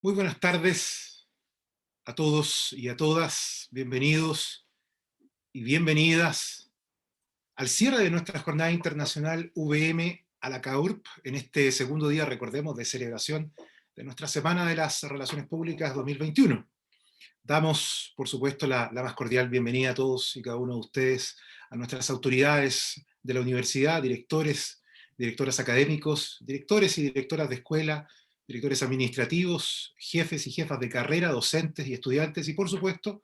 Muy buenas tardes a todos y a todas. Bienvenidos y bienvenidas al cierre de nuestra jornada internacional VM a la CAURP en este segundo día, recordemos, de celebración de nuestra Semana de las Relaciones Públicas 2021. Damos, por supuesto, la más cordial bienvenida a todos y cada uno de ustedes, a nuestras autoridades de la universidad, directores, directoras académicos, directores y directoras de escuela, directores administrativos, jefes y jefas de carrera, docentes y estudiantes, y por supuesto,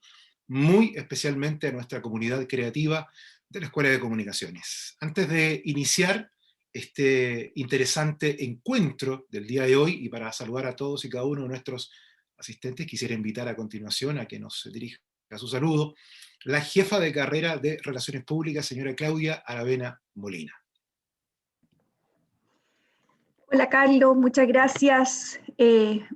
muy especialmente a nuestra comunidad creativa de la Escuela de Comunicaciones. Antes de iniciar este interesante encuentro del día de hoy, y para saludar a todos y cada uno de nuestros asistentes, quisiera invitar a continuación a que nos dirija su saludo la jefa de carrera de Relaciones Públicas, señora Claudia Aravena Molina. Hola Carlos, muchas gracias.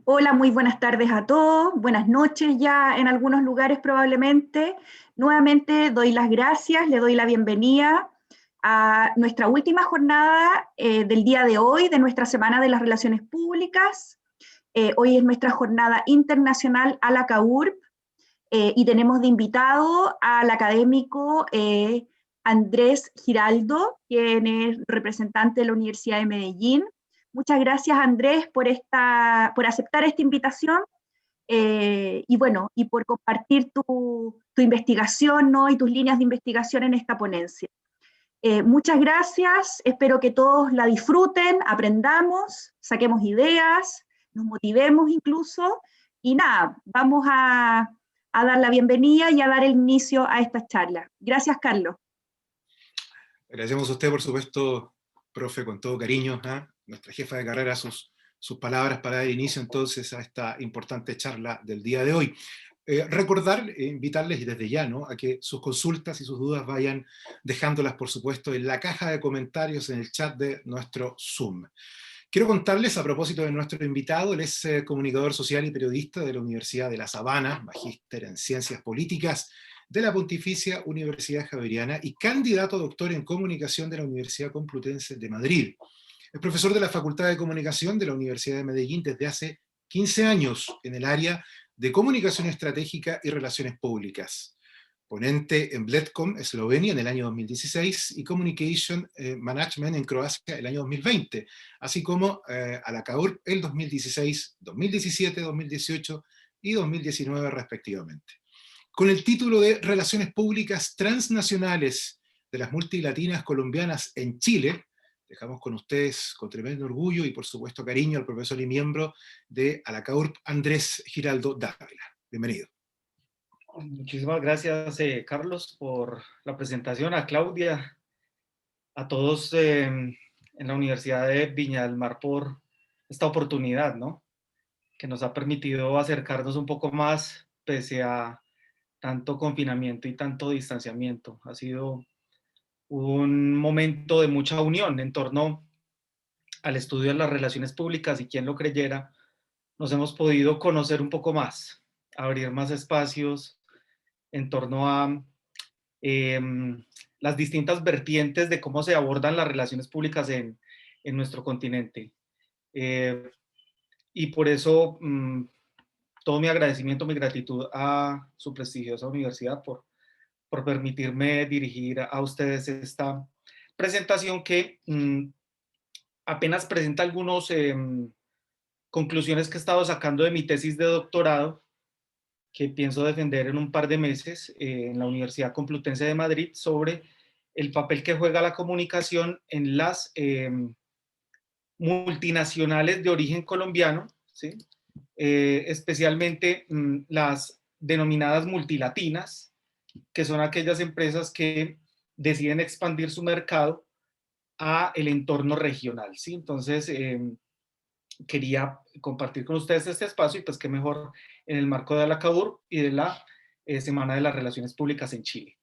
Hola, muy buenas tardes a todos, buenas noches ya en algunos lugares probablemente. Nuevamente doy las gracias, le doy la bienvenida a nuestra última jornada del día de hoy, de nuestra Semana de las Relaciones Públicas. Hoy es nuestra jornada internacional a la CAURP y tenemos de invitado al académico Andrés Giraldo, quien es representante de la Universidad de Medellín. Muchas gracias, Andrés, por aceptar esta invitación y bueno, y por compartir tu investigación, ¿no? Y tus líneas de investigación en esta ponencia. Muchas gracias, espero que todos la disfruten, aprendamos, saquemos ideas, nos motivemos incluso, y nada, vamos a dar la bienvenida y a dar el inicio a esta charla. Gracias, Carlos. Agradecemos a usted, por supuesto, profe, con todo cariño, nuestra jefa de carrera, sus palabras para dar inicio entonces a esta importante charla del día de hoy. Recordar, invitarles desde ya, ¿no?, a que sus consultas y sus dudas vayan dejándolas, por supuesto, en la caja de comentarios en el chat de nuestro Zoom. Quiero contarles, a propósito de nuestro invitado, él es comunicador social y periodista de la Universidad de La Sabana, magíster en Ciencias Políticas de la Pontificia Universidad Javeriana y candidato a doctor en Comunicación de la Universidad Complutense de Madrid. Es profesor de la Facultad de Comunicación de la Universidad de Medellín desde hace 15 años en el área de Comunicación Estratégica y Relaciones Públicas. Ponente en Bledcom, Eslovenia, en el año 2016, y Communication Management en Croacia el año 2020, así como a la CAURP el 2016, 2017, 2018 y 2019 respectivamente. Con el título de Relaciones Públicas Transnacionales de las Multilatinas Colombianas en Chile, dejamos con ustedes con tremendo orgullo y por supuesto cariño al profesor y miembro de ALACAURP, Andrés Giraldo Dávila. Bienvenido. Muchísimas gracias, Carlos, por la presentación, a Claudia, a todos en la Universidad de Viña del Mar por esta oportunidad, ¿no?, que nos ha permitido acercarnos un poco más pese a tanto confinamiento y tanto distanciamiento. Ha sido un momento de mucha unión en torno al estudio de las relaciones públicas, y quien lo creyera, nos hemos podido conocer un poco más, abrir más espacios en torno a eh, las distintas vertientes de cómo se abordan las relaciones públicas en nuestro continente. Y por eso todo mi agradecimiento, mi gratitud a su prestigiosa universidad por permitirme dirigir a ustedes esta presentación que apenas presenta algunas conclusiones que he estado sacando de mi tesis de doctorado, que pienso defender en un par de meses en la Universidad Complutense de Madrid, sobre el papel que juega la comunicación en las multinacionales de origen colombiano, ¿sí? Especialmente las denominadas multilatinas, que son aquellas empresas que deciden expandir su mercado a el entorno regional, ¿sí? Entonces, quería compartir con ustedes este espacio, y pues qué mejor en el marco de la CAURP y de la Semana de las Relaciones Públicas en Chile.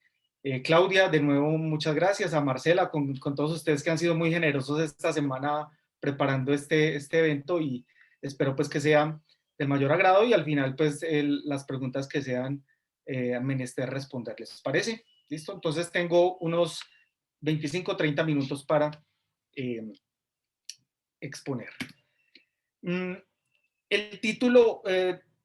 Claudia, de nuevo, muchas gracias. A Marcela, con todos ustedes que han sido muy generosos esta semana preparando este evento, y espero pues que sea del mayor agrado, y al final pues las preguntas que sean menester responderles. ¿Les parece? ¿Listo? Entonces tengo unos 25 o 30 minutos para exponer. El título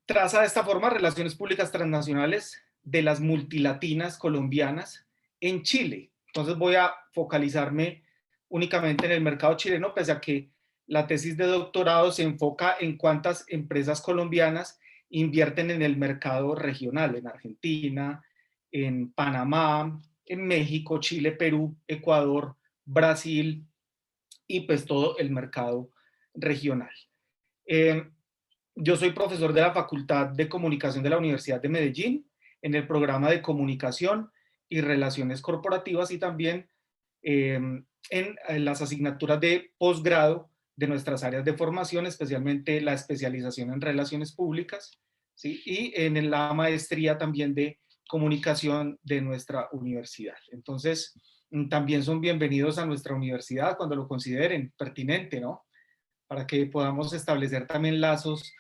traza de esta forma relaciones públicas transnacionales de las multilatinas colombianas en Chile. Entonces voy a focalizarme únicamente en el mercado chileno, pese a que la tesis de doctorado se enfoca en cuántas empresas colombianas invierten en el mercado regional, en Argentina, en Panamá, en México, Chile, Perú, Ecuador, Brasil y pues todo el mercado regional. Yo soy profesor de la Facultad de Comunicación de la Universidad de Medellín en el programa de Comunicación y Relaciones Corporativas y también en las asignaturas de posgrado de nuestras áreas de formación, especialmente la especialización en Relaciones Públicas, ¿sí? Y en la maestría también de Comunicación de nuestra universidad. Entonces, también son bienvenidos a nuestra universidad cuando lo consideren pertinente, ¿no? Para que podamos establecer también lazos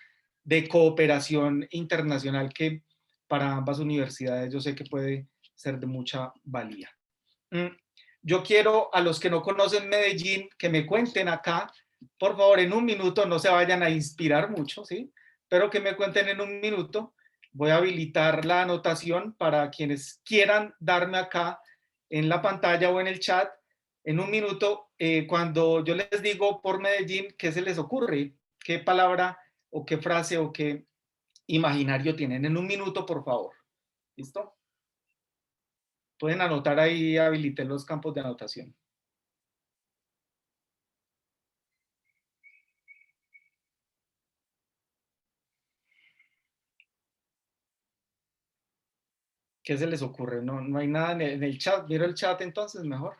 de cooperación internacional que para ambas universidades yo sé que puede ser de mucha valía. Yo quiero a los que no conocen Medellín que me cuenten acá, por favor, en un minuto, no se vayan a inspirar mucho, ¿sí? Pero que me cuenten en un minuto. Voy a habilitar la anotación para quienes quieran darme acá en la pantalla o en el chat en un minuto, cuando yo les digo por Medellín, ¿qué se les ocurre? ¿Qué palabra o qué frase o qué imaginario tienen? En un minuto, por favor. ¿Listo? Pueden anotar ahí, habiliten los campos de anotación. ¿Qué se les ocurre? No hay nada en el chat. ¿Vieron el chat entonces? Mejor.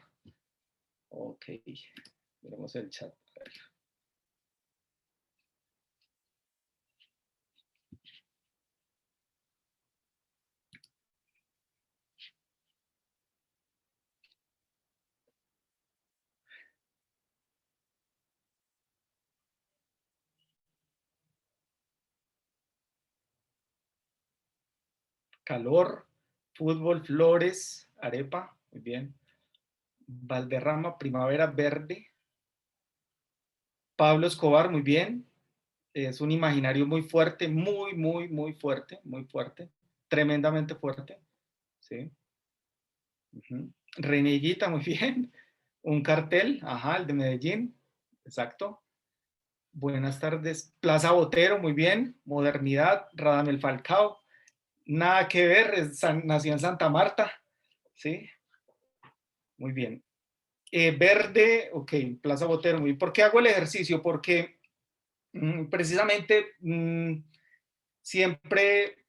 Ok. Miremos el chat. Calor, fútbol, flores, arepa. Muy bien. Valderrama, primavera verde. Pablo Escobar, muy bien. Es un imaginario muy fuerte, muy fuerte, tremendamente fuerte. ¿Sí? Reneguita, muy bien. Un cartel, ajá, el de Medellín, exacto. Buenas tardes. Plaza Botero, muy bien. Modernidad, Radamel Falcao. Nada que ver, nació en Santa Marta, ¿sí? Muy bien. Verde, ok, Plaza Botero, muy bien. ¿Por qué hago el ejercicio? Porque precisamente siempre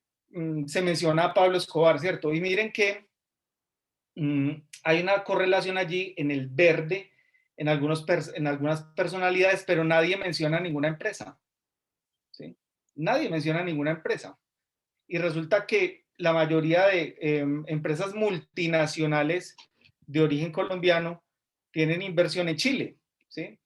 se menciona a Pablo Escobar, ¿cierto? Y miren que hay una correlación allí en el verde, en algunas personalidades, pero nadie menciona ninguna empresa, ¿sí? Nadie menciona ninguna empresa. Y resulta que la mayoría de empresas multinacionales de origen colombiano tienen inversión en Chile, ¿sí?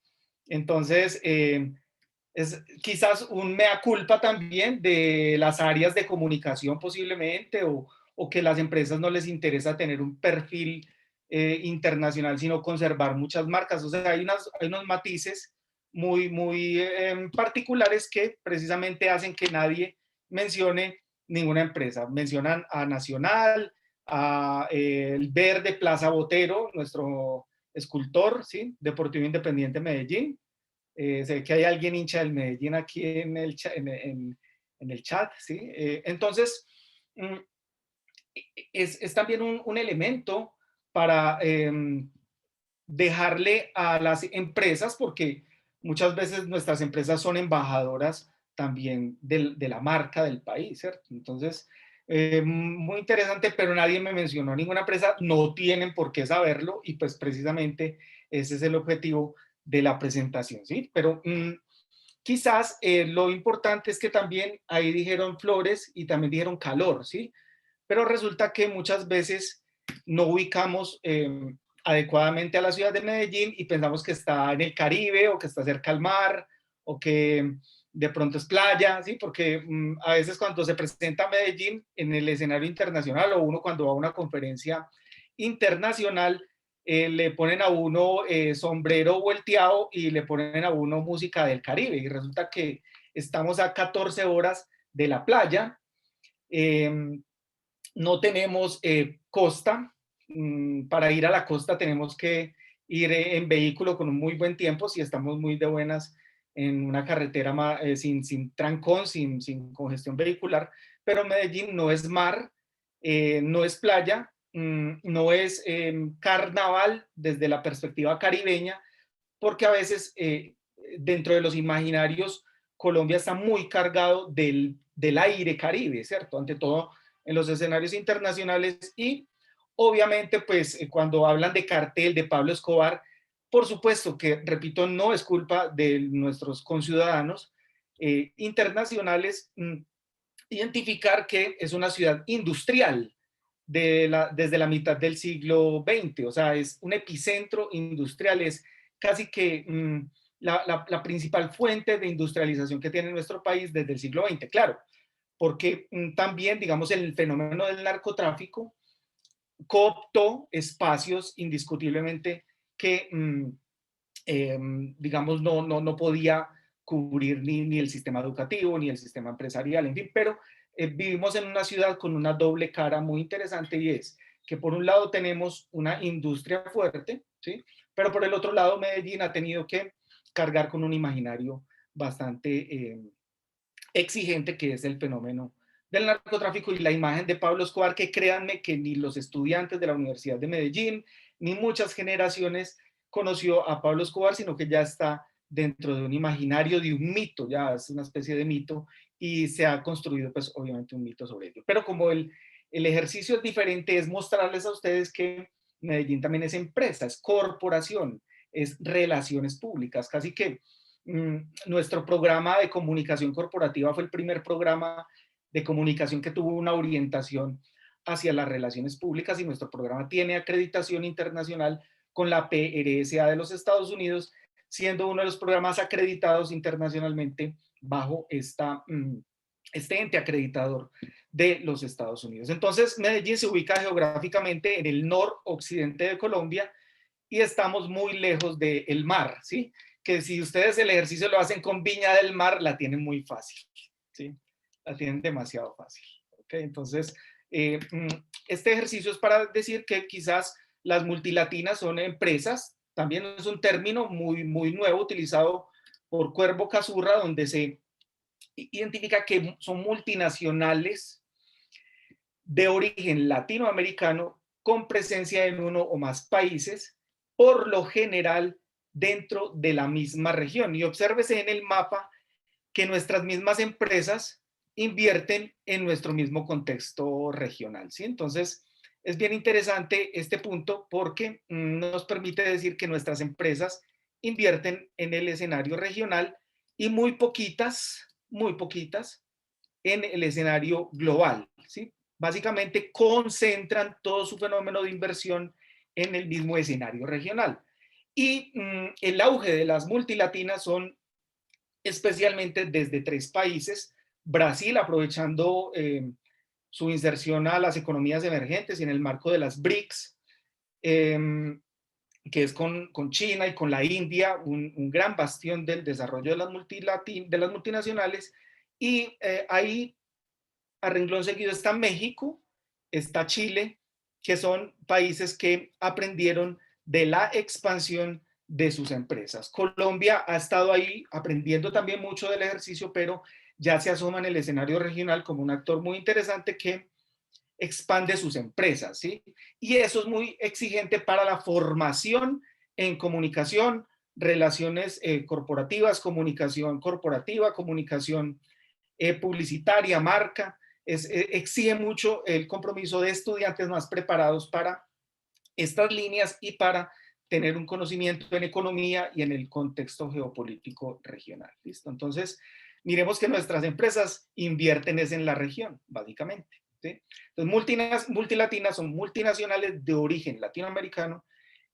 Entonces, es quizás un mea culpa también de las áreas de comunicación posiblemente, o que las empresas no les interesa tener un perfil internacional, sino conservar muchas marcas. O sea, hay unos matices muy particulares que precisamente hacen que nadie mencione ninguna empresa. Mencionan a Nacional, a el Verde Plaza Botero, nuestro escultor, ¿sí? Deportivo Independiente Medellín. Se ve que hay alguien hincha del Medellín aquí en el chat, en el chat, ¿sí? Entonces, es también un elemento para dejarle a las empresas, porque muchas veces nuestras empresas son embajadoras también de la marca del país, ¿cierto? Entonces, muy interesante, pero nadie me mencionó ninguna empresa, no tienen por qué saberlo, y pues precisamente ese es el objetivo de la presentación, ¿sí? Pero quizás lo importante es que también ahí dijeron flores y también dijeron calor, ¿sí? Pero resulta que muchas veces no ubicamos adecuadamente a la ciudad de Medellín y pensamos que está en el Caribe o que está cerca al mar o que de pronto es playa, ¿sí? Porque a veces cuando se presenta Medellín en el escenario internacional o uno cuando va a una conferencia internacional, le ponen a uno sombrero volteado y le ponen a uno música del Caribe y resulta que estamos a 14 horas de la playa, no tenemos costa. Para ir a la costa tenemos que ir en vehículo con un muy buen tiempo, si estamos muy de buenas en una carretera sin trancón, sin congestión vehicular, pero Medellín no es mar, no es playa, no es carnaval desde la perspectiva caribeña, porque a veces dentro de los imaginarios Colombia está muy cargado del aire caribe, ¿cierto? Ante todo en los escenarios internacionales y obviamente pues cuando hablan de cartel de Pablo Escobar, por supuesto que, repito, no es culpa de nuestros conciudadanos internacionales identificar que es una ciudad industrial desde la mitad del siglo XX, o sea, es un epicentro industrial, es casi que la principal fuente de industrialización que tiene nuestro país desde el siglo XX, claro, porque también, digamos, el fenómeno del narcotráfico cooptó espacios indiscutiblemente que, digamos, no podía cubrir ni el sistema educativo, ni el sistema empresarial, en fin, pero vivimos en una ciudad con una doble cara muy interesante y es que por un lado tenemos una industria fuerte, ¿sí? Pero por el otro lado Medellín ha tenido que cargar con un imaginario bastante exigente que es el fenómeno del narcotráfico y la imagen de Pablo Escobar, que créanme que ni los estudiantes de la Universidad de Medellín, ni muchas generaciones conoció a Pablo Escobar, sino que ya está dentro de un imaginario, de un mito, ya es una especie de mito, y se ha construido pues obviamente un mito sobre ello. Pero como el ejercicio es diferente, es mostrarles a ustedes que Medellín también es empresa, es corporación, es relaciones públicas, casi que nuestro programa de comunicación corporativa fue el primer programa de comunicación que tuvo una orientación hacia las relaciones públicas y nuestro programa tiene acreditación internacional con la PRSA de los Estados Unidos, siendo uno de los programas acreditados internacionalmente bajo este ente acreditador de los Estados Unidos. Entonces, Medellín se ubica geográficamente en el noroccidente de Colombia y estamos muy lejos del mar, ¿sí? Que si ustedes el ejercicio lo hacen con Viña del Mar, la tienen muy fácil, ¿sí? La tienen demasiado fácil, ¿ok? Entonces, este ejercicio es para decir que quizás las multilatinas son empresas, también es un término muy nuevo utilizado por Cuervo Casurra, donde se identifica que son multinacionales de origen latinoamericano con presencia en uno o más países, por lo general dentro de la misma región. Y obsérvese en el mapa que nuestras mismas empresas invierten en nuestro mismo contexto regional, ¿sí? Entonces, es bien interesante este punto porque nos permite decir que nuestras empresas invierten en el escenario regional y muy poquitas en el escenario global, ¿sí? Básicamente concentran todo su fenómeno de inversión en el mismo escenario regional. Y el auge de las multilatinas son especialmente desde 3 países, Brasil aprovechando su inserción a las economías emergentes y en el marco de las BRICS, que es con China y con la India, un gran bastión del desarrollo de las multinacionales, y ahí a renglón seguido está México, está Chile, que son países que aprendieron de la expansión de sus empresas. Colombia ha estado ahí aprendiendo también mucho del ejercicio, pero ya se asoma en el escenario regional como un actor muy interesante que expande sus empresas, ¿sí? Y eso es muy exigente para la formación en comunicación, relaciones corporativas, comunicación corporativa, comunicación publicitaria, marca. Exige mucho el compromiso de estudiantes más preparados para estas líneas y para tener un conocimiento en economía y en el contexto geopolítico regional. ¿Listo? Entonces, miremos que nuestras empresas invierten es en la región, básicamente, ¿sí? Entonces, multilatinas son multinacionales de origen latinoamericano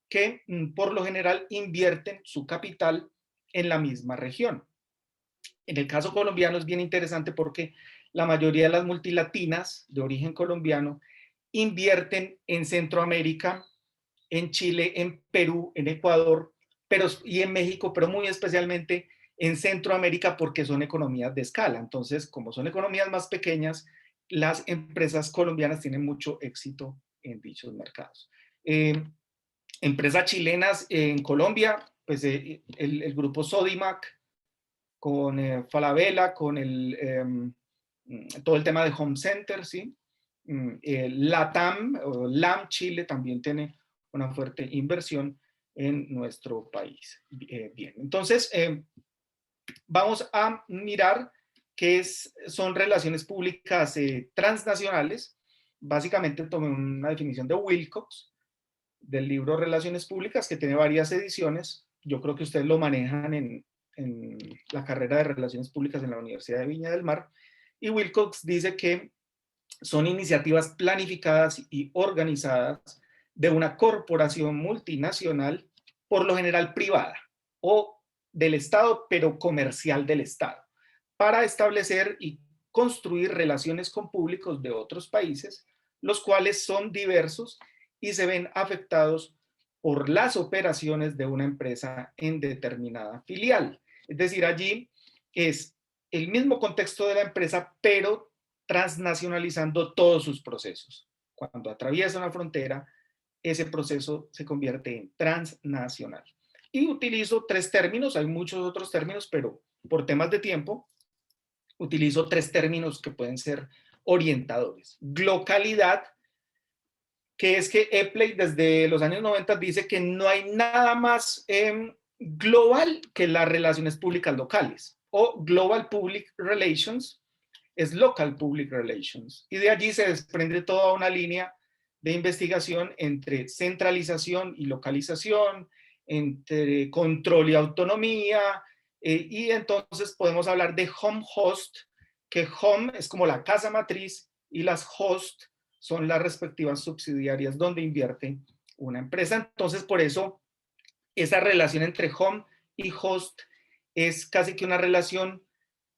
que por lo general invierten su capital en la misma región. En el caso colombiano es bien interesante porque la mayoría de las multilatinas de origen colombiano invierten en Centroamérica, en Chile, en Perú, en Ecuador y en México, pero muy especialmente en Centroamérica porque son economías de escala. Entonces, como son economías más pequeñas, las empresas colombianas tienen mucho éxito en dichos mercados. Empresas chilenas en Colombia, pues el grupo Sodimac, con Falabella, con todo el tema de Home Center, ¿sí? LATAM, o LAM Chile también tiene una fuerte inversión en nuestro país. Bien, entonces vamos a mirar qué son relaciones públicas transnacionales. Básicamente tomé una definición de Wilcox, del libro Relaciones Públicas, que tiene varias ediciones. Yo creo que ustedes lo manejan en la carrera de Relaciones Públicas en la Universidad de Viña del Mar. Y Wilcox dice que son iniciativas planificadas y organizadas de una corporación multinacional, por lo general privada o del Estado, pero comercial del Estado, para establecer y construir relaciones con públicos de otros países, los cuales son diversos y se ven afectados por las operaciones de una empresa en determinada filial. Es decir, allí es el mismo contexto de la empresa, pero transnacionalizando todos sus procesos. Cuando atraviesa una frontera, ese proceso se convierte en transnacional. Y utilizo 3 términos, hay muchos otros términos, pero por temas de tiempo, utilizo 3 términos que pueden ser orientadores. Localidad, que es que Epley desde los años 90 dice que no hay nada más global que las relaciones públicas locales, o Global Public Relations es Local Public Relations, y de allí se desprende toda una línea de investigación entre centralización y localización, entre control y autonomía, y entonces podemos hablar de home host, que home es como la casa matriz y las host son las respectivas subsidiarias donde invierte una empresa. Entonces, por eso, esa relación entre home y host es casi que una relación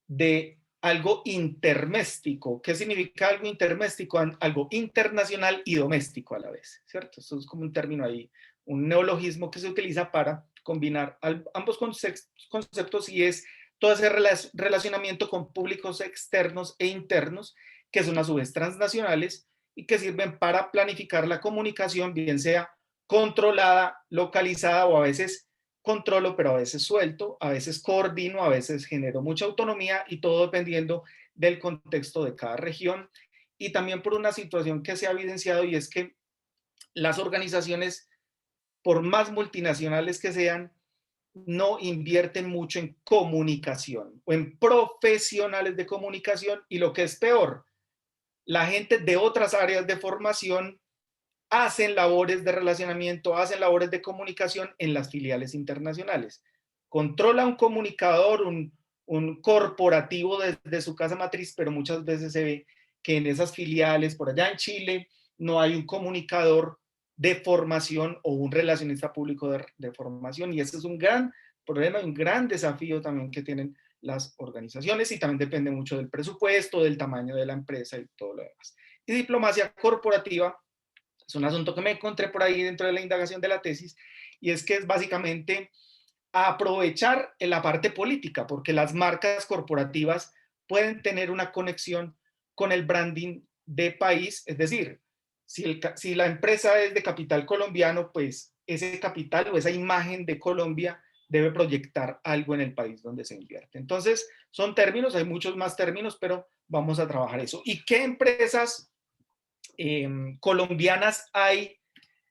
de algo interméstico. ¿Qué significa algo interméstico? Algo internacional y doméstico a la vez, ¿cierto? Eso es como un término ahí, un neologismo que se utiliza para combinar ambos conceptos, y es todo ese relacionamiento con públicos externos e internos, que son a su vez transnacionales y que sirven para planificar la comunicación, bien sea controlada, localizada, o a veces controlo, pero a veces suelto, a veces coordino, a veces genero mucha autonomía, y todo dependiendo del contexto de cada región. Y también por una situación que se ha evidenciado, y es que las organizaciones, por más multinacionales que sean, no invierten mucho en comunicación o en profesionales de comunicación, y lo que es peor, la gente de otras áreas de formación hacen labores de relacionamiento, hacen labores de comunicación en las filiales internacionales. Controla un comunicador, un corporativo desde su casa matriz, pero muchas veces se ve que en esas filiales, por allá en Chile, no hay un comunicador de formación o un relacionista público de formación, y ese es un gran problema, un gran desafío también que tienen las organizaciones, y también depende mucho del presupuesto, del tamaño de la empresa y todo lo demás. Y diplomacia corporativa es un asunto que me encontré por ahí dentro de la indagación de la tesis, y es que es básicamente aprovechar en la parte política, porque las marcas corporativas pueden tener una conexión con el branding de país, es decir, si la empresa es de capital colombiano, pues ese capital o esa imagen de Colombia debe proyectar algo en el país donde se invierte. Entonces, son términos, hay muchos más términos, pero vamos a trabajar eso. ¿Y qué empresas colombianas hay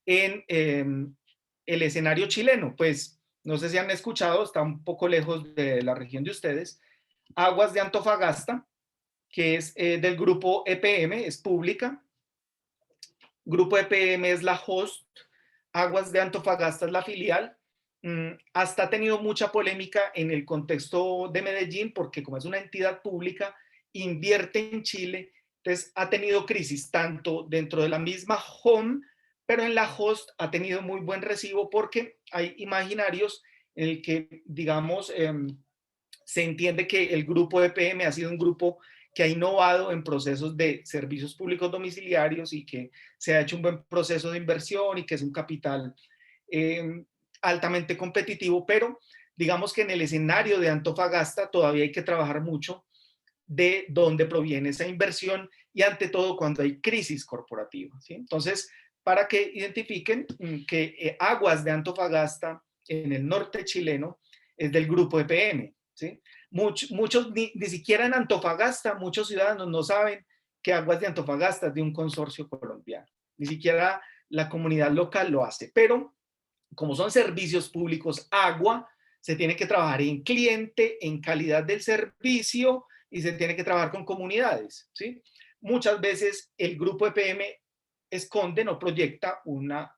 en el escenario chileno? Pues no sé si han escuchado, está un poco lejos de la región de ustedes, Aguas de Antofagasta, que es del grupo EPM, es pública. Grupo EPM es la host, Aguas de Antofagasta es la filial. Hasta ha tenido mucha polémica en el contexto de Medellín, porque como es una entidad pública, invierte en Chile, entonces ha tenido crisis tanto dentro de la misma home, pero en la host ha tenido muy buen recibo, porque hay imaginarios en el que, digamos, se entiende que el grupo EPM ha sido un grupo que ha innovado en procesos de servicios públicos domiciliarios, y que se ha hecho un buen proceso de inversión, y que es un capital altamente competitivo, pero digamos que en el escenario de Antofagasta todavía hay que trabajar mucho de dónde proviene esa inversión y ante todo cuando hay crisis corporativa, ¿sí? Entonces, para que identifiquen que Aguas de Antofagasta en el norte chileno es del grupo EPM, ¿sí? Muchos ni siquiera en Antofagasta, muchos ciudadanos no saben que Aguas de Antofagasta es de un consorcio colombiano, ni siquiera la comunidad local lo hace, pero como son servicios públicos, agua, se tiene que trabajar en cliente, en calidad del servicio y se tiene que trabajar con comunidades, ¿sí? Muchas veces el grupo EPM esconde, no proyecta una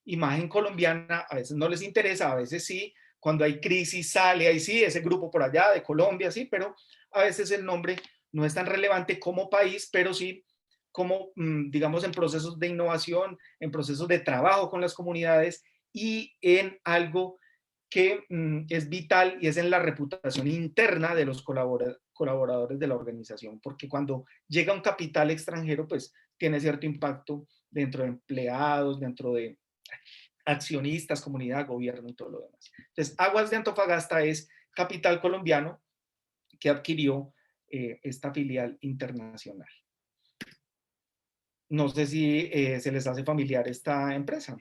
imagen colombiana, a veces no les interesa, a veces sí, cuando hay crisis sale, ahí sí, ese grupo por allá de Colombia, sí, pero a veces el nombre no es tan relevante como país, pero sí como, digamos, en procesos de innovación, en procesos de trabajo con las comunidades y en algo que es vital y es en la reputación interna de los colaboradores de la organización, porque cuando llega un capital extranjero, pues tiene cierto impacto dentro de empleados, dentro de accionistas, comunidad, gobierno y todo lo demás. Entonces, Aguas de Antofagasta es capital colombiano que adquirió esta filial internacional. No sé si se les hace familiar esta empresa.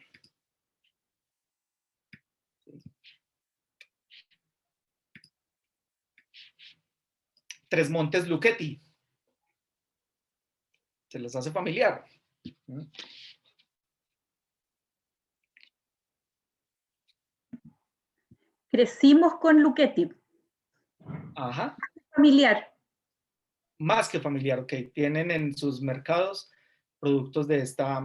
Tres Montes Lucchetti. ¿Se les hace familiar? Crecimos con Lucchetti. Ajá. Familiar. Más que familiar, ok. Tienen en sus mercados productos de esta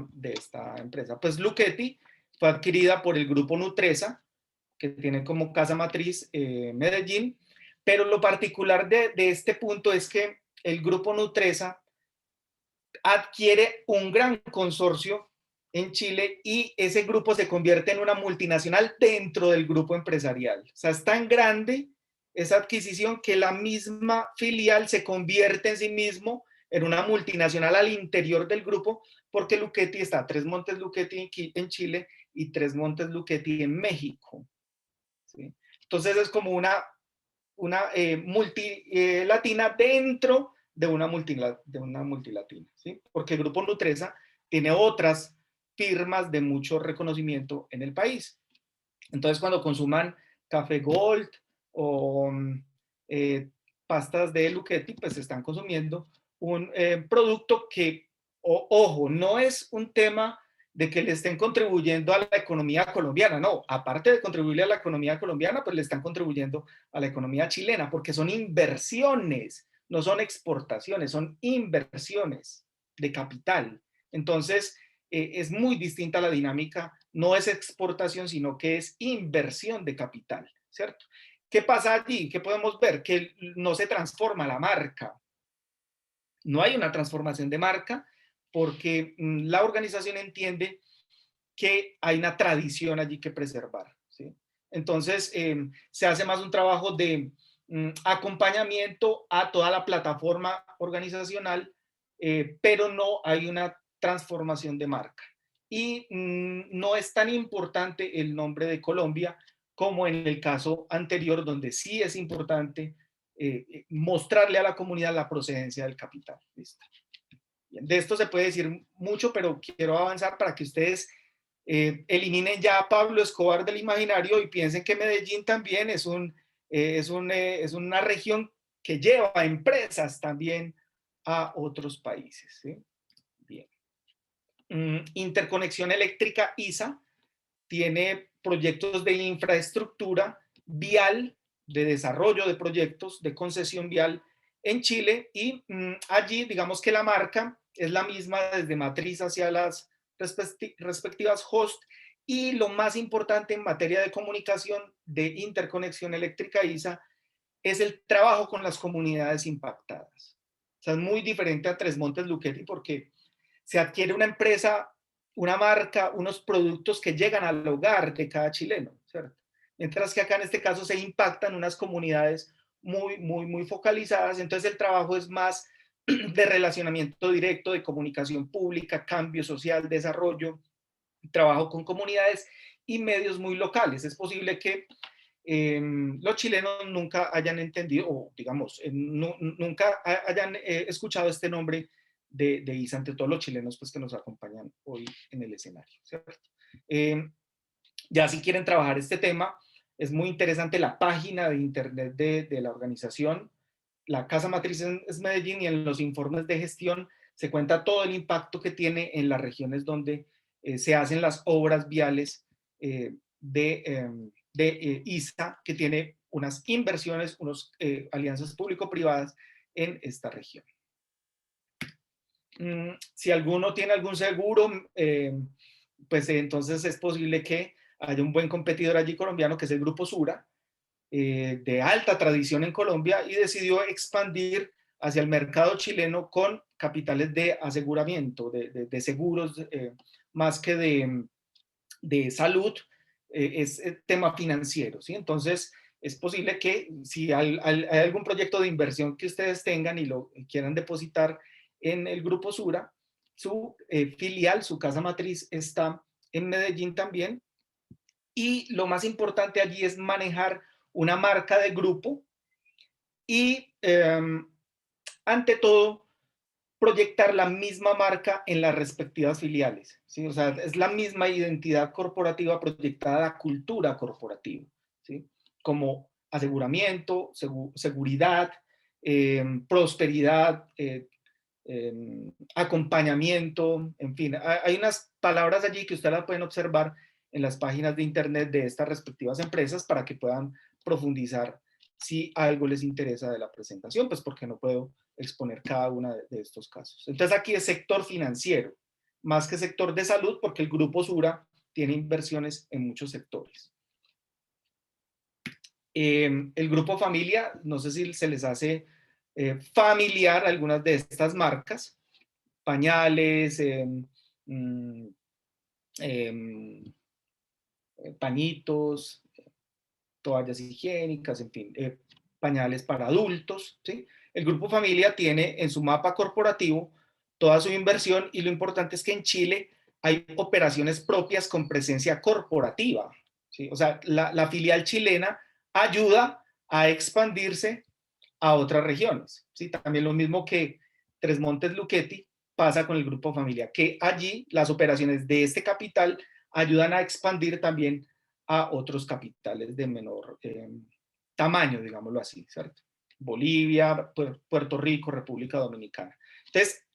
empresa. Pues Lucchetti fue adquirida por el grupo Nutresa, que tiene como casa matriz Medellín, pero lo particular de este punto es que el grupo Nutresa adquiere un gran consorcio en Chile y ese grupo se convierte en una multinacional dentro del grupo empresarial. O sea, es tan grande esa adquisición que la misma filial se convierte en sí mismo en una multinacional al interior del grupo, porque Lucchetti está Tres Montes Lucchetti en Chile y Tres Montes Lucchetti en México, ¿sí? Entonces es como una multilatina dentro de una multilatina, ¿sí? Porque el Grupo Nutresa tiene otras firmas de mucho reconocimiento en el país. Entonces, cuando consuman Café Gold o pastas de Lucchetti, pues están consumiendo un producto que, ojo, no es un tema de que le estén contribuyendo a la economía colombiana, no, aparte de contribuirle a la economía colombiana, pues le están contribuyendo a la economía chilena, porque son inversiones, no son exportaciones, son inversiones de capital. Entonces, es muy distinta la dinámica, no es exportación, sino que es inversión de capital, ¿cierto? ¿Qué pasa allí? ¿Qué podemos ver? Que no se transforma la marca. No hay una transformación de marca porque la organización entiende que hay una tradición allí que preservar, ¿sí? Entonces, se hace más un trabajo de acompañamiento a toda la plataforma organizacional, pero no hay una transformación de marca. Y no es tan importante el nombre de Colombia como en el caso anterior, donde sí es importante mostrarle a la comunidad la procedencia del capital. ¿Listo? De esto se puede decir mucho, pero quiero avanzar para que ustedes eliminen ya a Pablo Escobar del imaginario y piensen que Medellín también es una región que lleva empresas también a otros países, ¿sí? Bien. Interconexión Eléctrica ISA tiene proyectos de infraestructura vial, de desarrollo de proyectos de concesión vial en Chile y allí digamos que la marca es la misma desde matriz hacia las respectivas host y lo más importante en materia de comunicación de interconexión eléctrica ISA es el trabajo con las comunidades impactadas. O sea, es muy diferente a Tres Montes Lucchetti porque se adquiere una empresa, una marca, unos productos que llegan al hogar de cada chileno, ¿cierto? Mientras que acá en este caso se impactan unas comunidades muy focalizadas, entonces el trabajo es más de relacionamiento directo, de comunicación pública, cambio social, desarrollo, trabajo con comunidades y medios muy locales. Es posible que los chilenos nunca hayan entendido, o digamos, nunca hayan escuchado este nombre de ISA, ante todos los chilenos pues, que nos acompañan hoy en el escenario, ¿cierto? Ya si quieren trabajar este tema, es muy interesante la página de internet de la organización. La casa matriz es Medellín, y en los informes de gestión se cuenta todo el impacto que tiene en las regiones donde se hacen las obras viales de ISA, que tiene unas inversiones, unas alianzas público-privadas en esta región. Si alguno tiene algún seguro, pues entonces es posible que haya un buen competidor allí colombiano, que es el Grupo Sura, de alta tradición en Colombia, y decidió expandir hacia el mercado chileno con capitales de aseguramiento, de seguros, más que de salud, es tema financiero, ¿sí? Entonces, es posible que si hay algún proyecto de inversión que ustedes tengan y lo quieran depositar en el Grupo Sura, su filial, su casa matriz está en Medellín también, y lo más importante allí es manejar una marca de grupo y, ante todo, proyectar la misma marca en las respectivas filiales, ¿sí? O sea, es la misma identidad corporativa proyectada a la cultura corporativa, ¿sí? Como aseguramiento, seguridad, prosperidad, acompañamiento, en fin. Hay unas palabras allí que ustedes las pueden observar en las páginas de internet de estas respectivas empresas para que puedan profundizar si algo les interesa de la presentación, pues porque no puedo exponer cada uno de estos casos. Entonces aquí es sector financiero, más que sector de salud, porque el Grupo Sura tiene inversiones en muchos sectores. El Grupo Familia, no sé si se les hace familiar algunas de estas marcas, pañales, pañitos, toallas higiénicas, en fin, pañales para adultos, ¿sí? El Grupo Familia tiene en su mapa corporativo toda su inversión, y lo importante es que en Chile hay operaciones propias con presencia corporativa, ¿sí? O sea, la filial chilena ayuda a expandirse a otras regiones, ¿sí? También lo mismo que Tres Montes Luchetti pasa con el Grupo Familia, que allí las operaciones de este capital ayudan a expandir también a otros capitales de menor tamaño, digámoslo así, ¿cierto? Bolivia, Puerto Rico, República Dominicana. Entonces,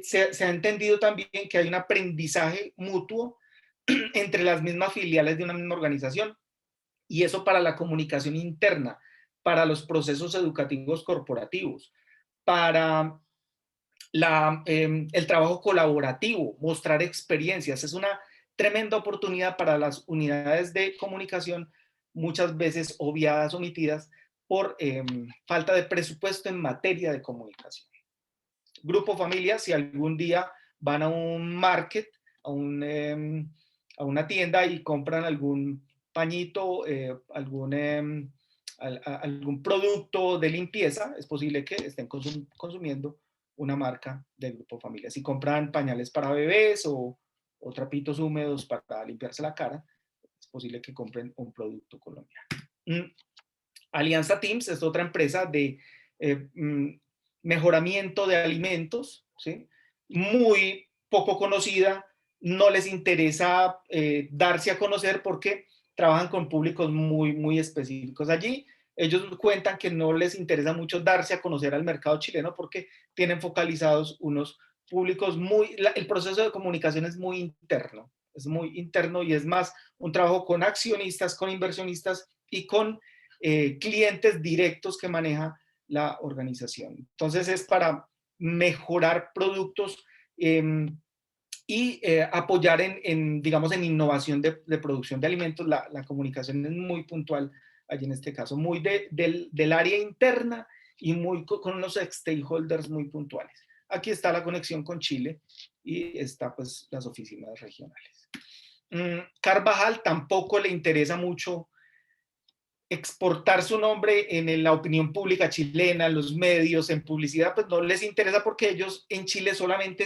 se ha entendido también que hay un aprendizaje mutuo entre las mismas filiales de una misma organización, y eso para la comunicación interna, para los procesos educativos corporativos, para el trabajo colaborativo, mostrar experiencias. Es una tremenda oportunidad para las unidades de comunicación, muchas veces obviadas, omitidas, por falta de presupuesto en materia de comunicación. Grupo Familia, si algún día van a un market, a una tienda y compran algún pañito, algún producto de limpieza, es posible que estén consumiendo una marca del Grupo Familia. Si compran pañales para bebés o trapitos húmedos para limpiarse la cara, es posible que compren un producto colombiano. Alianza Teams es otra empresa de mejoramiento de alimentos, ¿sí? Muy poco conocida, no les interesa darse a conocer porque trabajan con públicos muy, muy específicos. Allí ellos cuentan que no les interesa mucho darse a conocer al mercado chileno porque tienen focalizados unos públicos el proceso de comunicación es muy interno y es más un trabajo con accionistas, con inversionistas y con clientes directos que maneja la organización. Entonces es para mejorar productos y apoyar digamos, en innovación de producción de alimentos. La comunicación es muy puntual allí en este caso, muy del área interna y muy con unos stakeholders muy puntuales. Aquí está la conexión con Chile y está pues las oficinas regionales. Carvajal tampoco le interesa mucho exportar su nombre en la opinión pública chilena, en los medios, en publicidad, pues no les interesa porque ellos en Chile solamente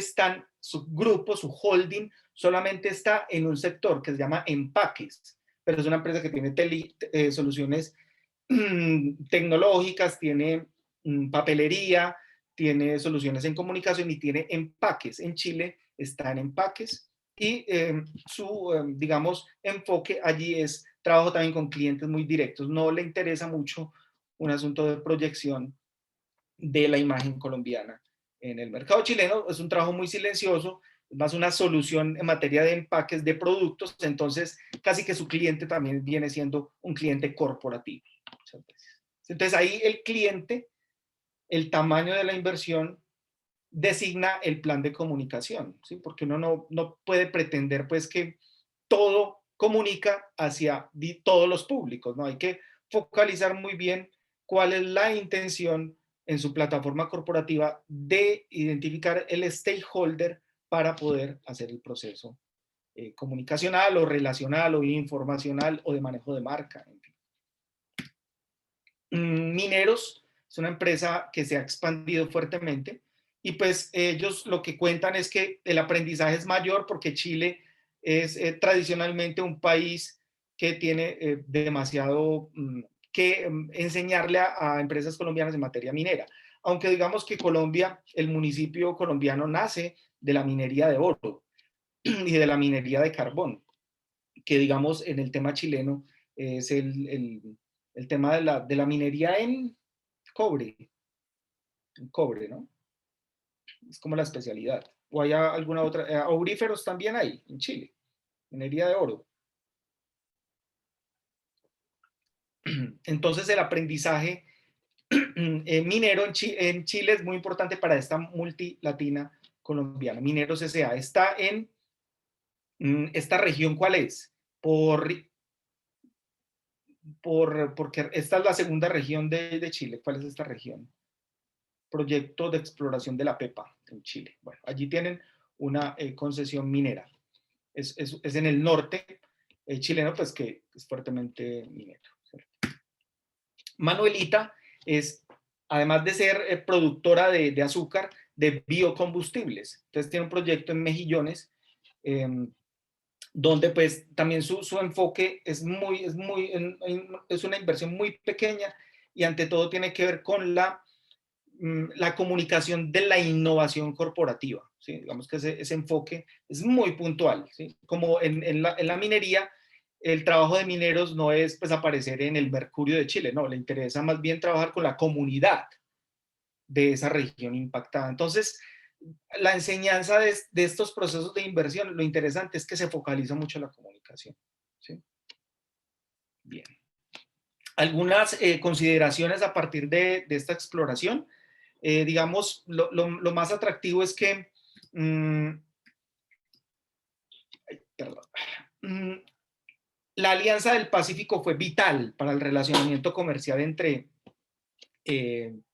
su grupo, su holding, solamente está en un sector que se llama empaques, pero es una empresa que tiene soluciones tecnológicas, tiene papelería, tiene soluciones en comunicación y tiene empaques. En Chile está en empaques y su, digamos, enfoque allí es trabajo también con clientes muy directos. No le interesa mucho un asunto de proyección de la imagen colombiana en el mercado chileno. Es un trabajo muy silencioso, es más una solución en materia de empaques de productos, entonces casi que su cliente también viene siendo un cliente corporativo muchas veces. Entonces ahí el cliente, el tamaño de la inversión, designa el plan de comunicación, ¿sí? Porque uno no puede pretender pues que todo comunica hacia todos los públicos, ¿no? Hay que focalizar muy bien cuál es la intención en su plataforma corporativa de identificar el stakeholder para poder hacer el proceso comunicacional o relacional o informacional o de manejo de marca. En fin. Mineros es una empresa que se ha expandido fuertemente y pues ellos lo que cuentan es que el aprendizaje es mayor porque Chile es tradicionalmente un país que tiene demasiado que enseñarle a empresas colombianas en materia minera. Aunque digamos que Colombia, el municipio colombiano nace de la minería de oro y de la minería de carbón, que digamos en el tema chileno es el tema de la minería en cobre, ¿no? Es como la especialidad. ¿O hay alguna otra? Auríferos también hay en Chile, minería de oro. Entonces el aprendizaje minero en Chile es muy importante para esta multilatina colombiana. Mineros S.A. está en esta región, ¿cuál es? Porque esta es la segunda región de Chile. ¿Cuál es esta región? Proyecto de exploración de la Pepa en Chile. Bueno, allí tienen una concesión minera. Es en el norte chileno, pues que es fuertemente minero, ¿cierto? Manuelita es, además de ser productora de azúcar, de biocombustibles. Entonces tiene un proyecto en Mejillones, donde pues también su enfoque es una inversión muy pequeña y ante todo tiene que ver con la comunicación de la innovación corporativa, ¿sí? Digamos que ese enfoque es muy puntual, ¿sí? Como en la minería, el trabajo de mineros no es pues aparecer en el Mercurio de Chile, no, le interesa más bien trabajar con la comunidad de esa región impactada. Entonces, la enseñanza de estos procesos de inversión, lo interesante es que se focaliza mucho en la comunicación, ¿sí? Bien. Algunas consideraciones a partir de esta exploración. Digamos, lo más atractivo es que la Alianza del Pacífico fue vital para el relacionamiento comercial entre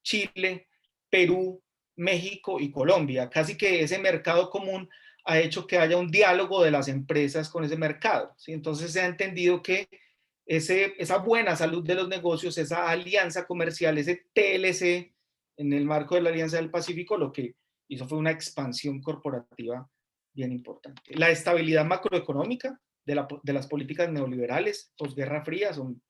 Chile, Perú, México y Colombia. Casi que ese mercado común ha hecho que haya un diálogo de las empresas con ese mercado, ¿sí? Entonces se ha entendido que esa buena salud de los negocios, esa alianza comercial, ese TLC, en el marco de la Alianza del Pacífico, lo que hizo fue una expansión corporativa bien importante. La estabilidad macroeconómica de las políticas neoliberales, posguerra fría, son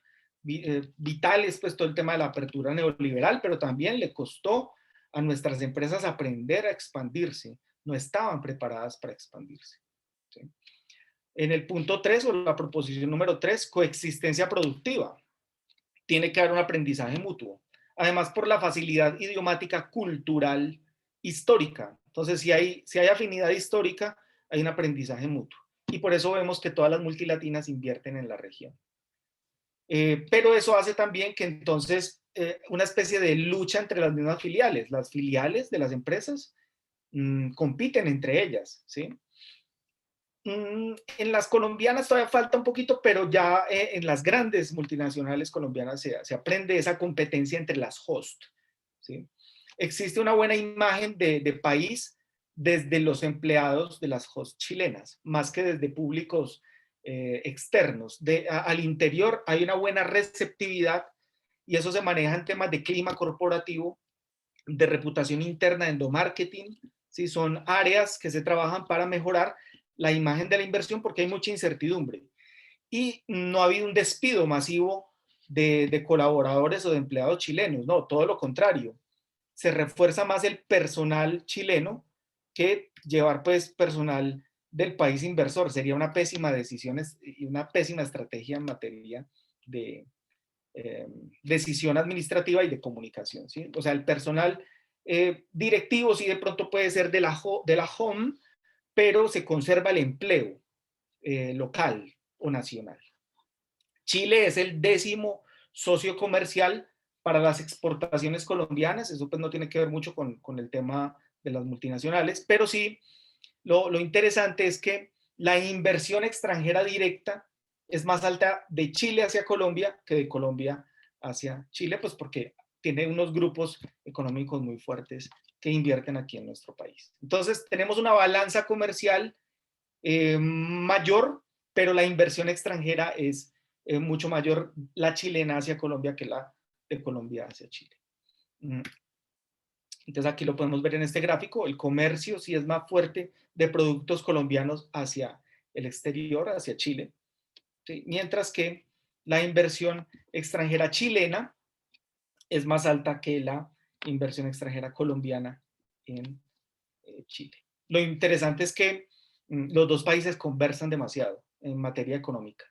vitales, pues todo el tema de la apertura neoliberal, pero también le costó a nuestras empresas aprender a expandirse. No estaban preparadas para expandirse, ¿sí? En el punto 3 o la proposición número 3, coexistencia productiva. Tiene que haber un aprendizaje mutuo. Además, por la facilidad idiomática, cultural, histórica. Entonces, si hay afinidad histórica, hay un aprendizaje mutuo. Y por eso vemos que todas las multilatinas invierten en la región. Pero eso hace también que entonces una especie de lucha entre las mismas filiales. Las filiales de las empresas compiten entre ellas, ¿sí? En las colombianas todavía falta un poquito, pero ya en las grandes multinacionales colombianas se aprende esa competencia entre las host, ¿sí? Existe una buena imagen de país desde los empleados de las host chilenas, más que desde públicos externos. Al interior hay una buena receptividad y eso se maneja en temas de clima corporativo, de reputación interna, endomarketing, ¿sí? Son áreas que se trabajan para mejorar la imagen de la inversión porque hay mucha incertidumbre. y no ha habido un despido masivo de colaboradores o de empleados chilenos, no, todo lo contrario. Se refuerza más el personal chileno que llevar pues personal del país inversor. Sería una pésima decisión y una pésima estrategia en materia de decisión administrativa y de comunicación, ¿sí? O sea, el personal directivo sí de pronto puede ser de la home, pero se conserva el empleo local o nacional. Chile es el 10º socio comercial para las exportaciones colombianas. Eso pues no tiene que ver mucho con el tema de las multinacionales, pero sí lo interesante es que la inversión extranjera directa es más alta de Chile hacia Colombia que de Colombia hacia Chile, pues porque tiene unos grupos económicos muy fuertes que invierten aquí en nuestro país. Entonces tenemos una balanza comercial mayor, pero la inversión extranjera es mucho mayor, la chilena hacia Colombia que la de Colombia hacia Chile. Entonces aquí lo podemos ver en este gráfico, el comercio sí es más fuerte de productos colombianos hacia el exterior, hacia Chile, ¿sí? Mientras que la inversión extranjera chilena es más alta que la inversión extranjera colombiana en Chile. Lo interesante es que los dos países conversan demasiado en materia económica.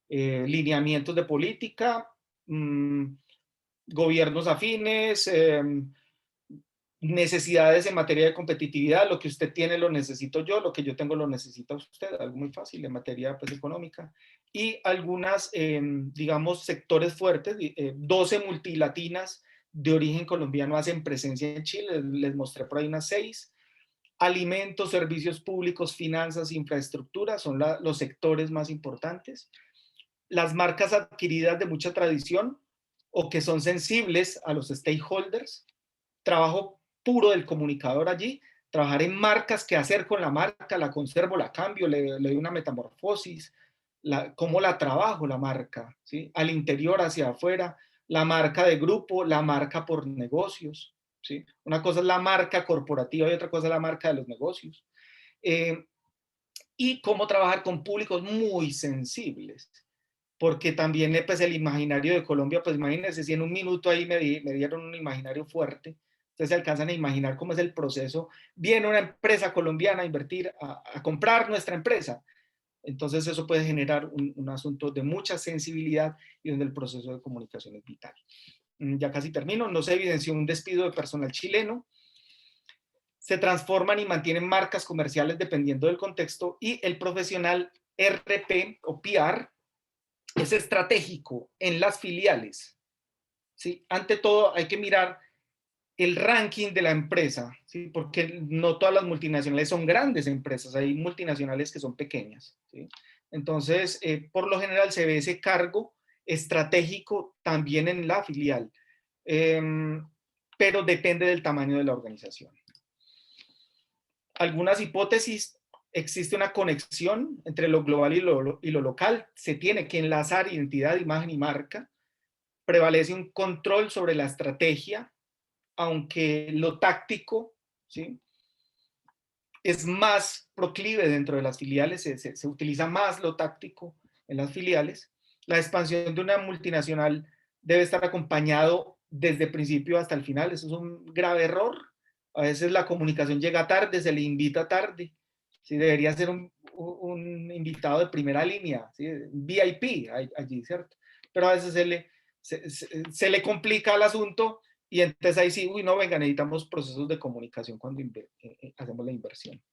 Lineamientos de política, gobiernos afines, necesidades en materia de competitividad, lo que usted tiene lo necesito yo, lo que yo tengo lo necesita usted, algo muy fácil en materia pues, económica. Y algunas, digamos, sectores fuertes, 12 multilatinas de origen colombiano hacen presencia en Chile, les mostré por ahí unas 6. Alimentos, servicios públicos, finanzas, infraestructura son los sectores más importantes. Las marcas adquiridas de mucha tradición o que son sensibles a los stakeholders, trabajo puro del comunicador allí, trabajar en marcas, qué hacer con la marca, la conservo, la cambio, le doy una metamorfosis, cómo la trabajo la marca, ¿sí? Al interior, hacia afuera, la marca de grupo, la marca por negocios, ¿sí? Una cosa es la marca corporativa y otra cosa es la marca de los negocios. Y cómo trabajar con públicos muy sensibles, porque también pues, el imaginario de Colombia, pues imagínense si en un minuto ahí me dieron un imaginario fuerte. Ustedes se alcanzan a imaginar cómo es el proceso. Viene una empresa colombiana a invertir, a comprar nuestra empresa. Entonces eso puede generar un asunto de mucha sensibilidad y donde el proceso de comunicación es vital. Ya casi termino. No se evidenció un despido de personal chileno. Se transforman y mantienen marcas comerciales dependiendo del contexto y el profesional RP o PR es estratégico en las filiales, ¿sí? Ante todo hay que mirar el ranking de la empresa, ¿sí? Porque no todas las multinacionales son grandes empresas, hay multinacionales que son pequeñas, ¿sí? Entonces, por lo general se ve ese cargo estratégico también en la filial, pero depende del tamaño de la organización. Algunas hipótesis: existe una conexión entre lo global y lo local, se tiene que enlazar identidad, imagen y marca, prevalece un control sobre la estrategia, aunque lo táctico, ¿sí?, es más proclive dentro de las filiales, se utiliza más lo táctico en las filiales. La expansión de una multinacional debe estar acompañado desde el principio hasta el final, eso es un grave error. A veces la comunicación llega tarde, se le invita tarde. Sí, debería ser un invitado de primera línea, ¿sí? VIP allí, ¿cierto? Pero a veces se le complica el asunto y entonces ahí sí, uy, no, venga, necesitamos procesos de comunicación cuando hacemos la inversión.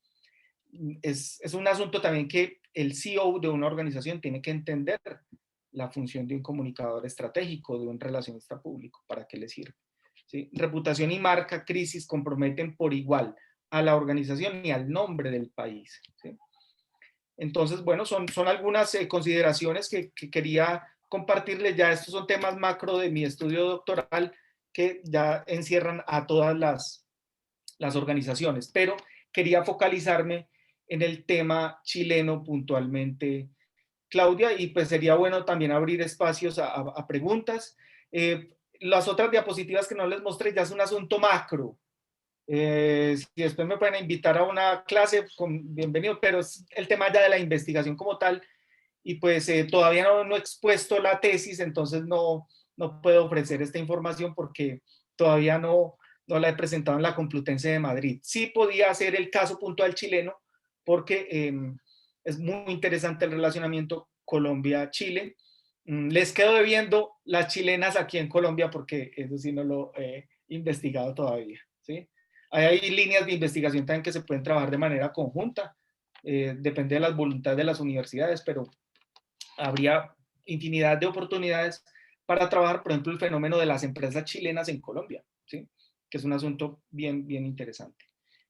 Es un asunto también que el CEO de una organización tiene que entender la función de un comunicador estratégico, de un relacionista público, para qué le sirve. ¿Sí? Reputación y marca, crisis comprometen por igual a la organización y al nombre del país, ¿sí? Entonces, bueno, son algunas consideraciones que quería compartirles. Ya estos son temas macro de mi estudio doctoral que ya encierran a todas las organizaciones, pero quería focalizarme en el tema chileno puntualmente, Claudia, y pues sería bueno también abrir espacios a preguntas. Las otras diapositivas que no les mostré ya es un asunto macro. Si después me pueden invitar a una clase, bienvenido, pero es el tema ya de la investigación como tal, y pues todavía no he expuesto la tesis, entonces no puedo ofrecer esta información porque todavía no la he presentado en la Complutense de Madrid. Sí podía hacer el caso puntual chileno porque es muy interesante el relacionamiento Colombia-Chile. Les quedo debiendo las chilenas aquí en Colombia porque eso sí no lo he investigado todavía, ¿sí? Hay líneas de investigación también que se pueden trabajar de manera conjunta, depende de las voluntades de las universidades, pero habría infinidad de oportunidades para trabajar, por ejemplo, el fenómeno de las empresas chilenas en Colombia, ¿sí? Que es un asunto bien, bien interesante.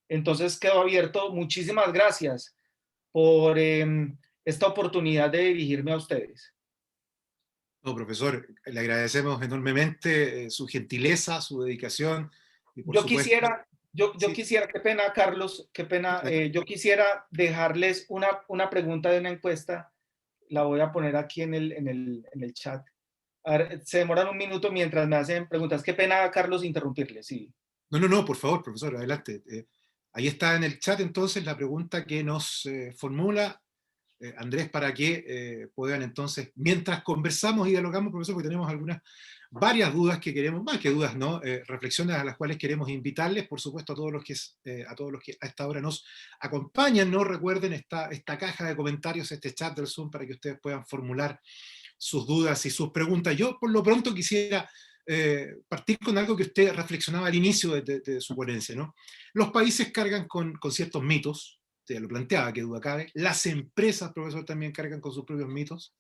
Entonces, quedo abierto. Muchísimas gracias por esta oportunidad de dirigirme a ustedes. No, profesor, le agradecemos enormemente su gentileza, su dedicación y por Yo supuesto, quisiera, yo sí, quisiera, qué pena, Carlos, qué pena, yo quisiera dejarles una pregunta de una encuesta, la voy a poner aquí en el chat. A ver, se demoran un minuto mientras me hacen preguntas. Qué pena, Carlos, interrumpirles, sí. no, por favor, profesor, adelante. Ahí está en el chat entonces la pregunta que nos formula Andrés, para que puedan entonces, mientras conversamos y dialogamos, profesor, porque tenemos varias dudas que queremos, más que dudas, ¿no? Reflexiones a las cuales queremos invitarles, por supuesto, a todos los que a esta hora nos acompañan, ¿no? Recuerden esta caja de comentarios, este chat del Zoom, para que ustedes puedan formular sus dudas y sus preguntas. Yo, por lo pronto, quisiera partir con algo que usted reflexionaba al inicio de su ponencia, ¿no? Los países cargan con ciertos mitos, usted lo planteaba, que duda cabe. Las empresas, profesor, también cargan con sus propios mitos.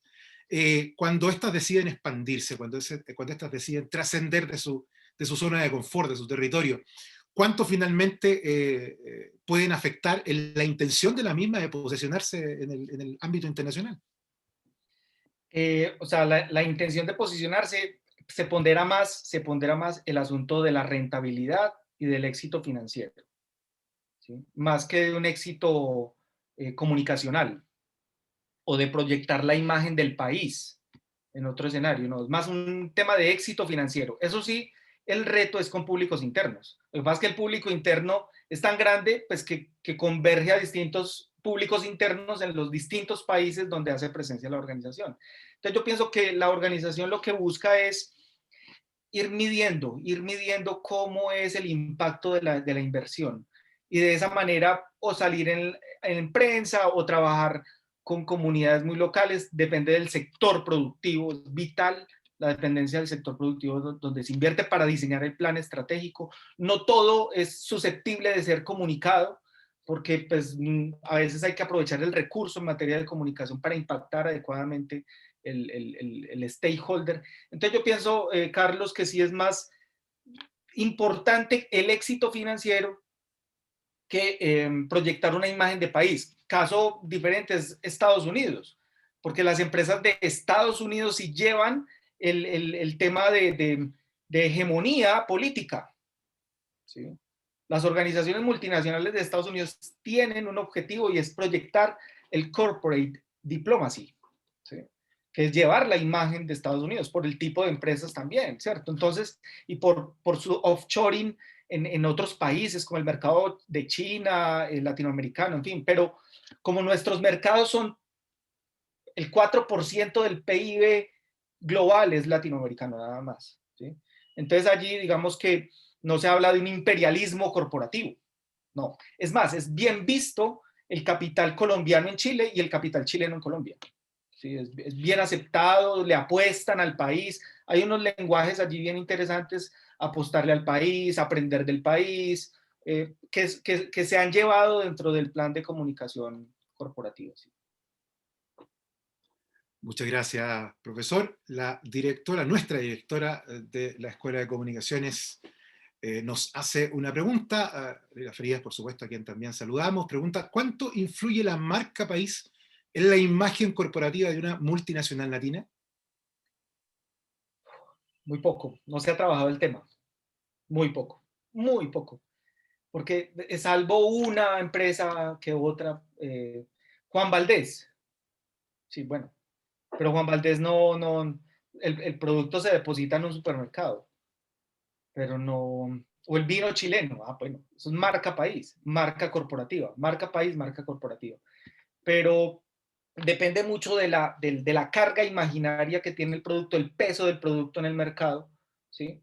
Cuando éstas deciden expandirse, cuando éstas deciden trascender de su zona de confort, de su territorio, ¿cuánto finalmente pueden afectar la intención de la misma de posicionarse en el ámbito internacional? O sea, la intención de posicionarse se pondera más el asunto de la rentabilidad y del éxito financiero, ¿sí? Más que de un éxito comunicacional o de proyectar la imagen del país en otro escenario, no, es más un tema de éxito financiero. Eso sí, el reto es con públicos internos. Lo que pasa es que el público interno es tan grande, pues que converge a distintos públicos internos en los distintos países donde hace presencia la organización. Entonces yo pienso que la organización lo que busca es ir midiendo cómo es el impacto de la inversión y de esa manera o salir en prensa o trabajar con comunidades muy locales, depende del sector productivo, es vital la dependencia del sector productivo donde se invierte para diseñar el plan estratégico. No todo es susceptible de ser comunicado, porque pues, a veces hay que aprovechar el recurso en materia de comunicación para impactar adecuadamente el stakeholder. Entonces yo pienso, Carlos, que sí es más importante el éxito financiero que proyectar una imagen de país. Caso diferente es Estados Unidos, porque las empresas de Estados Unidos sí llevan el tema de hegemonía política, ¿sí? Las organizaciones multinacionales de Estados Unidos tienen un objetivo y es proyectar el corporate diplomacy, ¿sí? Que es llevar la imagen de Estados Unidos por el tipo de empresas también, ¿cierto? Entonces, y por su offshoring en otros países, como el mercado de China, el latinoamericano, en fin, pero como nuestros mercados son el 4% del PIB global es latinoamericano nada más, ¿sí? Entonces allí digamos que no se habla de un imperialismo corporativo, no. Es más, es bien visto el capital colombiano en Chile y el capital chileno en Colombia. Sí, es bien aceptado, le apuestan al país. Hay unos lenguajes allí bien interesantes, apostarle al país, aprender del país, que se han llevado dentro del plan de comunicación corporativa. Sí. Muchas gracias, profesor. Nuestra directora de la Escuela de Comunicaciones, nos hace una pregunta, Leila Frías, por supuesto, a quien también saludamos. Pregunta: ¿cuánto influye la marca país en la imagen corporativa de una multinacional latina? Muy poco, no se ha trabajado el tema, muy poco, porque salvo una empresa que otra, Juan Valdés, sí, bueno, pero Juan Valdés el producto se deposita en un supermercado, pero no, o el vino chileno, bueno, eso es marca país, marca corporativa, marca país, marca corporativa, pero depende mucho de la carga imaginaria que tiene el producto, el peso del producto en el mercado, ¿sí?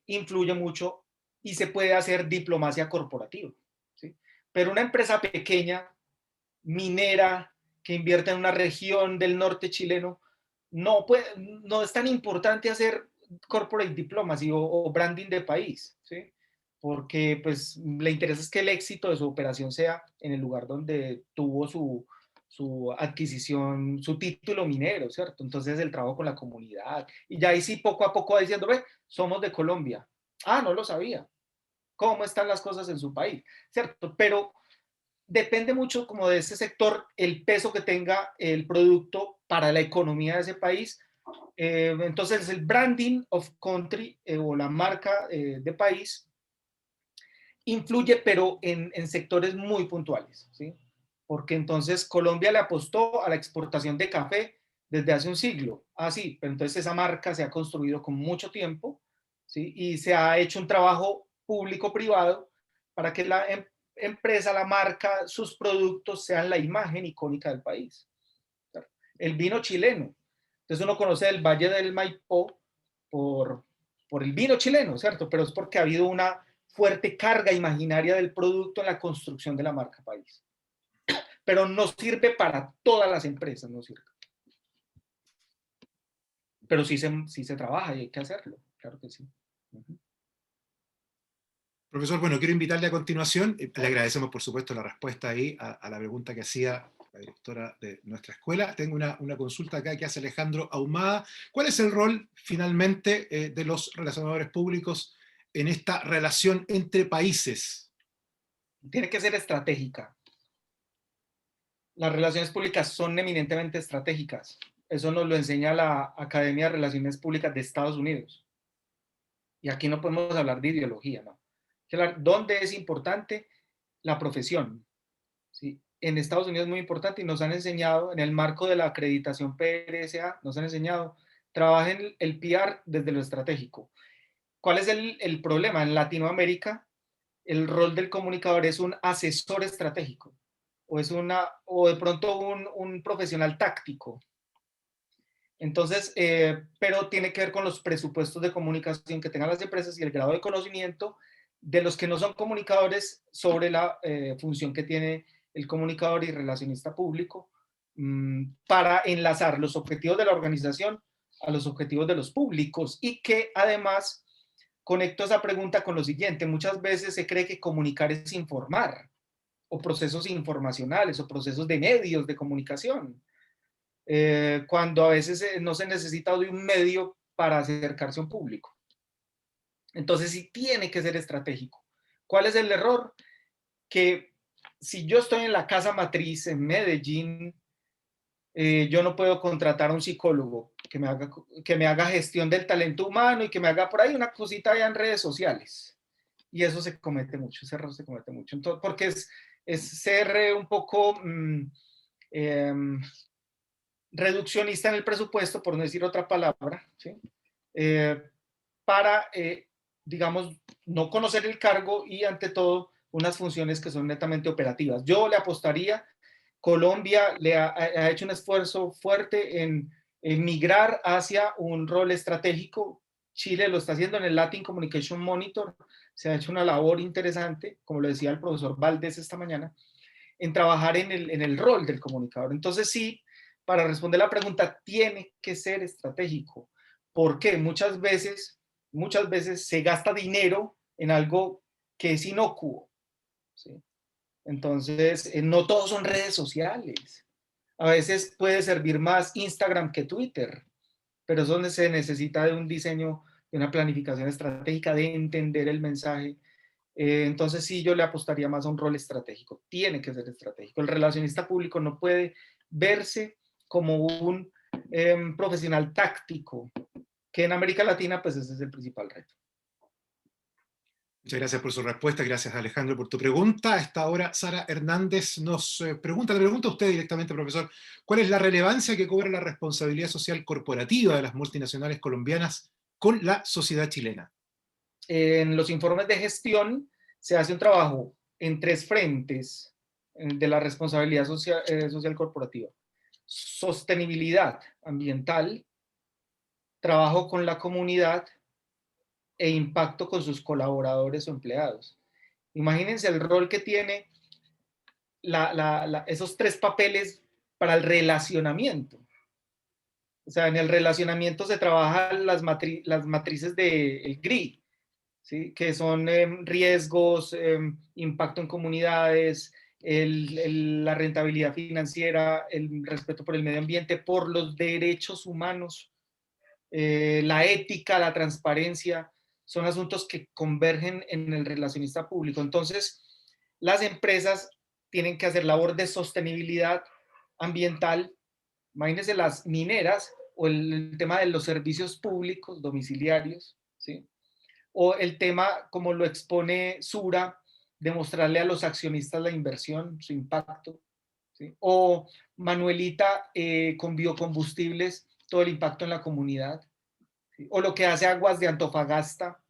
Influye mucho y se puede hacer diplomacia corporativa, ¿sí? Pero una empresa pequeña, minera, que invierte en una región del norte chileno, no es tan importante hacer corporate diplomacy o branding de país, ¿sí? Porque pues le interesa es que el éxito de su operación sea en el lugar donde tuvo su adquisición, su título minero, ¿cierto? Entonces el trabajo con la comunidad. Y ya ahí sí poco a poco va diciendo, ve, somos de Colombia. Ah, no lo sabía. ¿Cómo están las cosas en su país? ¿Cierto? Pero depende mucho como de ese sector, el peso que tenga el producto para la economía de ese país. Entonces el branding of country o la marca de país influye, pero en sectores muy puntuales, ¿sí? Porque entonces Colombia le apostó a la exportación de café desde hace un siglo. Ah, sí, pero entonces esa marca se ha construido con mucho tiempo, ¿sí? Y se ha hecho un trabajo público-privado para que la empresa, la marca, sus productos sean la imagen icónica del país. El vino chileno. Entonces uno conoce el Valle del Maipó por, por el vino chileno, ¿cierto? Pero es porque ha habido una fuerte carga imaginaria del producto en la construcción de la marca país. Pero no sirve para todas las empresas, no sirve. Pero sí se trabaja y hay que hacerlo, claro que sí. Profesor, bueno, quiero invitarle a continuación, le agradecemos por supuesto la respuesta ahí a la pregunta que hacía la directora de nuestra escuela. Tengo una consulta acá que hace Alejandro Ahumada. ¿Cuál es el rol finalmente de los relacionadores públicos en esta relación entre países? Tiene que ser estratégica. Las relaciones públicas son eminentemente estratégicas. Eso nos lo enseña la Academia de Relaciones Públicas de Estados Unidos. Y aquí no podemos hablar de ideología, ¿no? ¿Dónde es importante? La profesión, ¿sí? En Estados Unidos es muy importante y nos han enseñado, en el marco de la acreditación PRSA, nos han enseñado, trabajen el PR desde lo estratégico. ¿Cuál es el problema? En Latinoamérica, el rol del comunicador es un asesor estratégico o de pronto un profesional táctico. Entonces, pero tiene que ver con los presupuestos de comunicación que tengan las empresas y el grado de conocimiento de los que no son comunicadores sobre la función que tiene el comunicador y relacionista público para enlazar los objetivos de la organización a los objetivos de los públicos y que además conecto esa pregunta con lo siguiente. Muchas veces se cree que comunicar es informar o procesos informacionales o procesos de medios de comunicación. Cuando a veces no se necesita de un medio para acercarse a un público. Entonces sí tiene que ser estratégico. ¿Cuál es el error? Que si yo estoy en la casa matriz en Medellín, yo no puedo contratar a un psicólogo que me haga gestión del talento humano y que me haga por ahí una cosita allá en redes sociales. Y eso se comete mucho, ese error se comete mucho. Entonces, porque es ser un poco reduccionista en el presupuesto, por no decir otra palabra, ¿sí? Para, digamos, no conocer el cargo y ante todo unas funciones que son netamente operativas. Yo le apostaría, Colombia ha hecho un esfuerzo fuerte en migrar hacia un rol estratégico. Chile lo está haciendo en el Latin Communication Monitor, se ha hecho una labor interesante, como lo decía el profesor Valdés esta mañana, en trabajar en el rol del comunicador. Entonces sí, para responder la pregunta, tiene que ser estratégico. ¿Por qué? Muchas veces se gasta dinero en algo que es inocuo, ¿sí? Entonces, no todos son redes sociales. A veces puede servir más Instagram que Twitter, pero es donde se necesita de un diseño, de una planificación estratégica, de entender el mensaje. Entonces sí, yo le apostaría más a un rol estratégico. Tiene que ser estratégico. El relacionista público no puede verse como un profesional táctico, que en América Latina pues ese es el principal reto. Muchas gracias por su respuesta, gracias Alejandro por tu pregunta. A esta hora Sara Hernández nos pregunta, le pregunta a usted directamente, profesor, ¿cuál es la relevancia que cobra la responsabilidad social corporativa de las multinacionales colombianas con la sociedad chilena? En los informes de gestión se hace un trabajo en 3 frentes de la responsabilidad social corporativa. sostenibilidad ambiental, trabajo con la comunidad e impacto con sus colaboradores o empleados. Imagínense el rol que tiene esos tres papeles para el relacionamiento. O sea, en el relacionamiento se trabajan las matrices del GRI, ¿sí? Que son riesgos, impacto en comunidades, la rentabilidad financiera, el respeto por el medio ambiente, por los derechos humanos, la ética, la transparencia, son asuntos que convergen en el relacionista público. Entonces, las empresas tienen que hacer labor de sostenibilidad ambiental. Imagínense las mineras o el tema de los servicios públicos domiciliarios, ¿sí? O el tema, como lo expone Sura, de mostrarle a los accionistas la inversión, su impacto, ¿sí? O Manuelita con biocombustibles, todo el impacto en la comunidad, ¿sí? O lo que hace Aguas de Antofagasta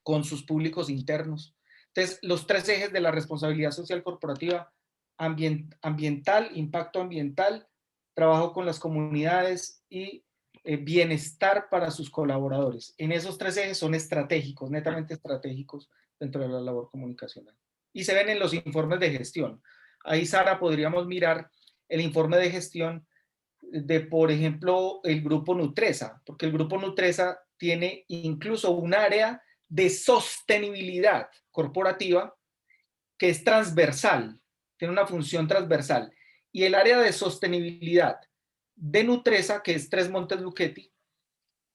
con sus públicos internos. Entonces, los tres ejes de la responsabilidad social corporativa: ambiental, impacto ambiental, trabajo con las comunidades y bienestar para sus colaboradores. En esos tres ejes son estratégicos, netamente estratégicos dentro de la labor comunicacional. Y se ven en los informes de gestión. Ahí, Sara, podríamos mirar el informe de gestión de, por ejemplo, el grupo Nutresa, porque el grupo Nutresa tiene incluso un área de sostenibilidad corporativa que es transversal, tiene una función transversal. Y el área de sostenibilidad de Nutresa, que es Tres Montes Luchetti,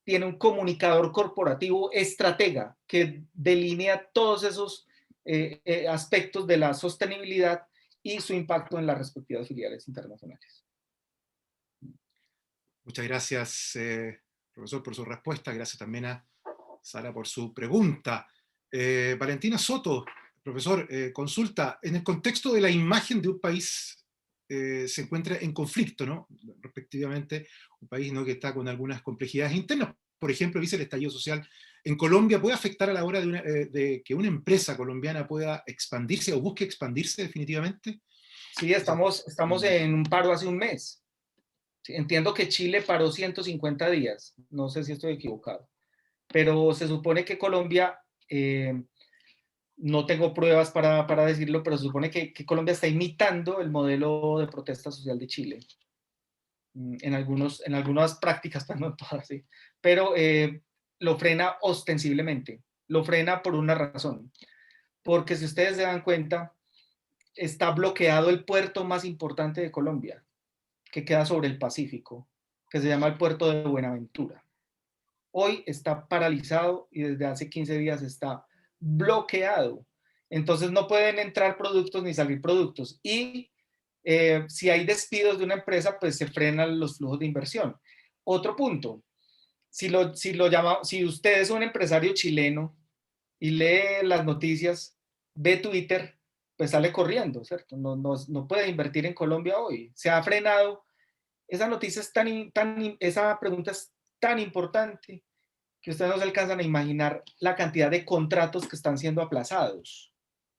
tiene un comunicador corporativo estratega que delinea todos esos aspectos de la sostenibilidad y su impacto en las respectivas filiales internacionales. Muchas gracias, profesor, por su respuesta. Gracias también a Sara por su pregunta. Valentina Soto, profesor, consulta, en el contexto de la imagen de un país se encuentra en conflicto, ¿no? Respectivamente, un país, ¿no?, que está con algunas complejidades internas. Por ejemplo, dice el estallido social en Colombia, ¿puede afectar a la hora de que una empresa colombiana pueda expandirse o busque expandirse definitivamente? Sí, estamos en un paro hace un mes. Entiendo que Chile paró 150 días, no sé si estoy equivocado, pero se supone que Colombia, no tengo pruebas para decirlo, pero se supone que Colombia está imitando el modelo de protesta social de Chile, en algunas prácticas, pero no en todas, ¿sí? Pero lo frena ostensiblemente, lo frena por una razón, porque si ustedes se dan cuenta, está bloqueado el puerto más importante de Colombia, que queda sobre el Pacífico, que se llama el puerto de Buenaventura. Hoy está paralizado y desde hace 15 días está bloqueado. Entonces no pueden entrar productos ni salir productos. Y si hay despidos de una empresa, pues se frenan los flujos de inversión. Otro punto, si usted es un empresario chileno y lee las noticias, ve Twitter, pues sale corriendo, ¿cierto? No puede invertir en Colombia hoy. Se ha frenado. Esa noticia es esa pregunta es tan importante que ustedes no se alcanzan a imaginar la cantidad de contratos que están siendo aplazados.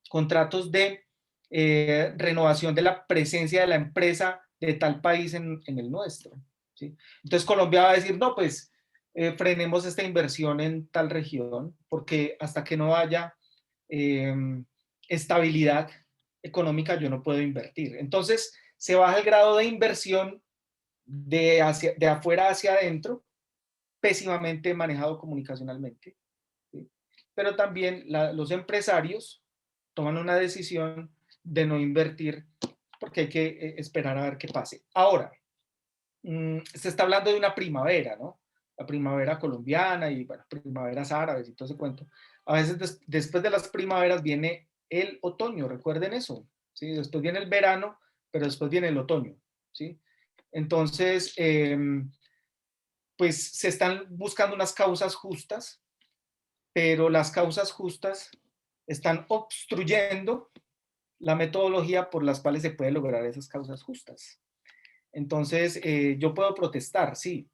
Contratos de renovación de la presencia de la empresa de tal país en el nuestro, ¿sí? Entonces Colombia va a decir, no, pues frenemos esta inversión en tal región, porque hasta que no haya estabilidad económica yo no puedo invertir. Entonces se baja el grado de inversión de afuera hacia adentro, pésimamente manejado comunicacionalmente, ¿sí? Pero también los empresarios toman una decisión de no invertir porque hay que esperar a ver qué pase. Ahora, se está hablando de una primavera, ¿no? La primavera colombiana y, bueno, primaveras árabes y todo ese cuento. A veces después de las primaveras viene el otoño, recuerden eso, ¿sí? Después viene el verano, pero después viene el otoño, ¿sí? Entonces, pues se están buscando unas causas justas, pero las causas justas están obstruyendo la metodología por las cuales se puede lograr esas causas justas. Entonces, yo puedo protestar, sí,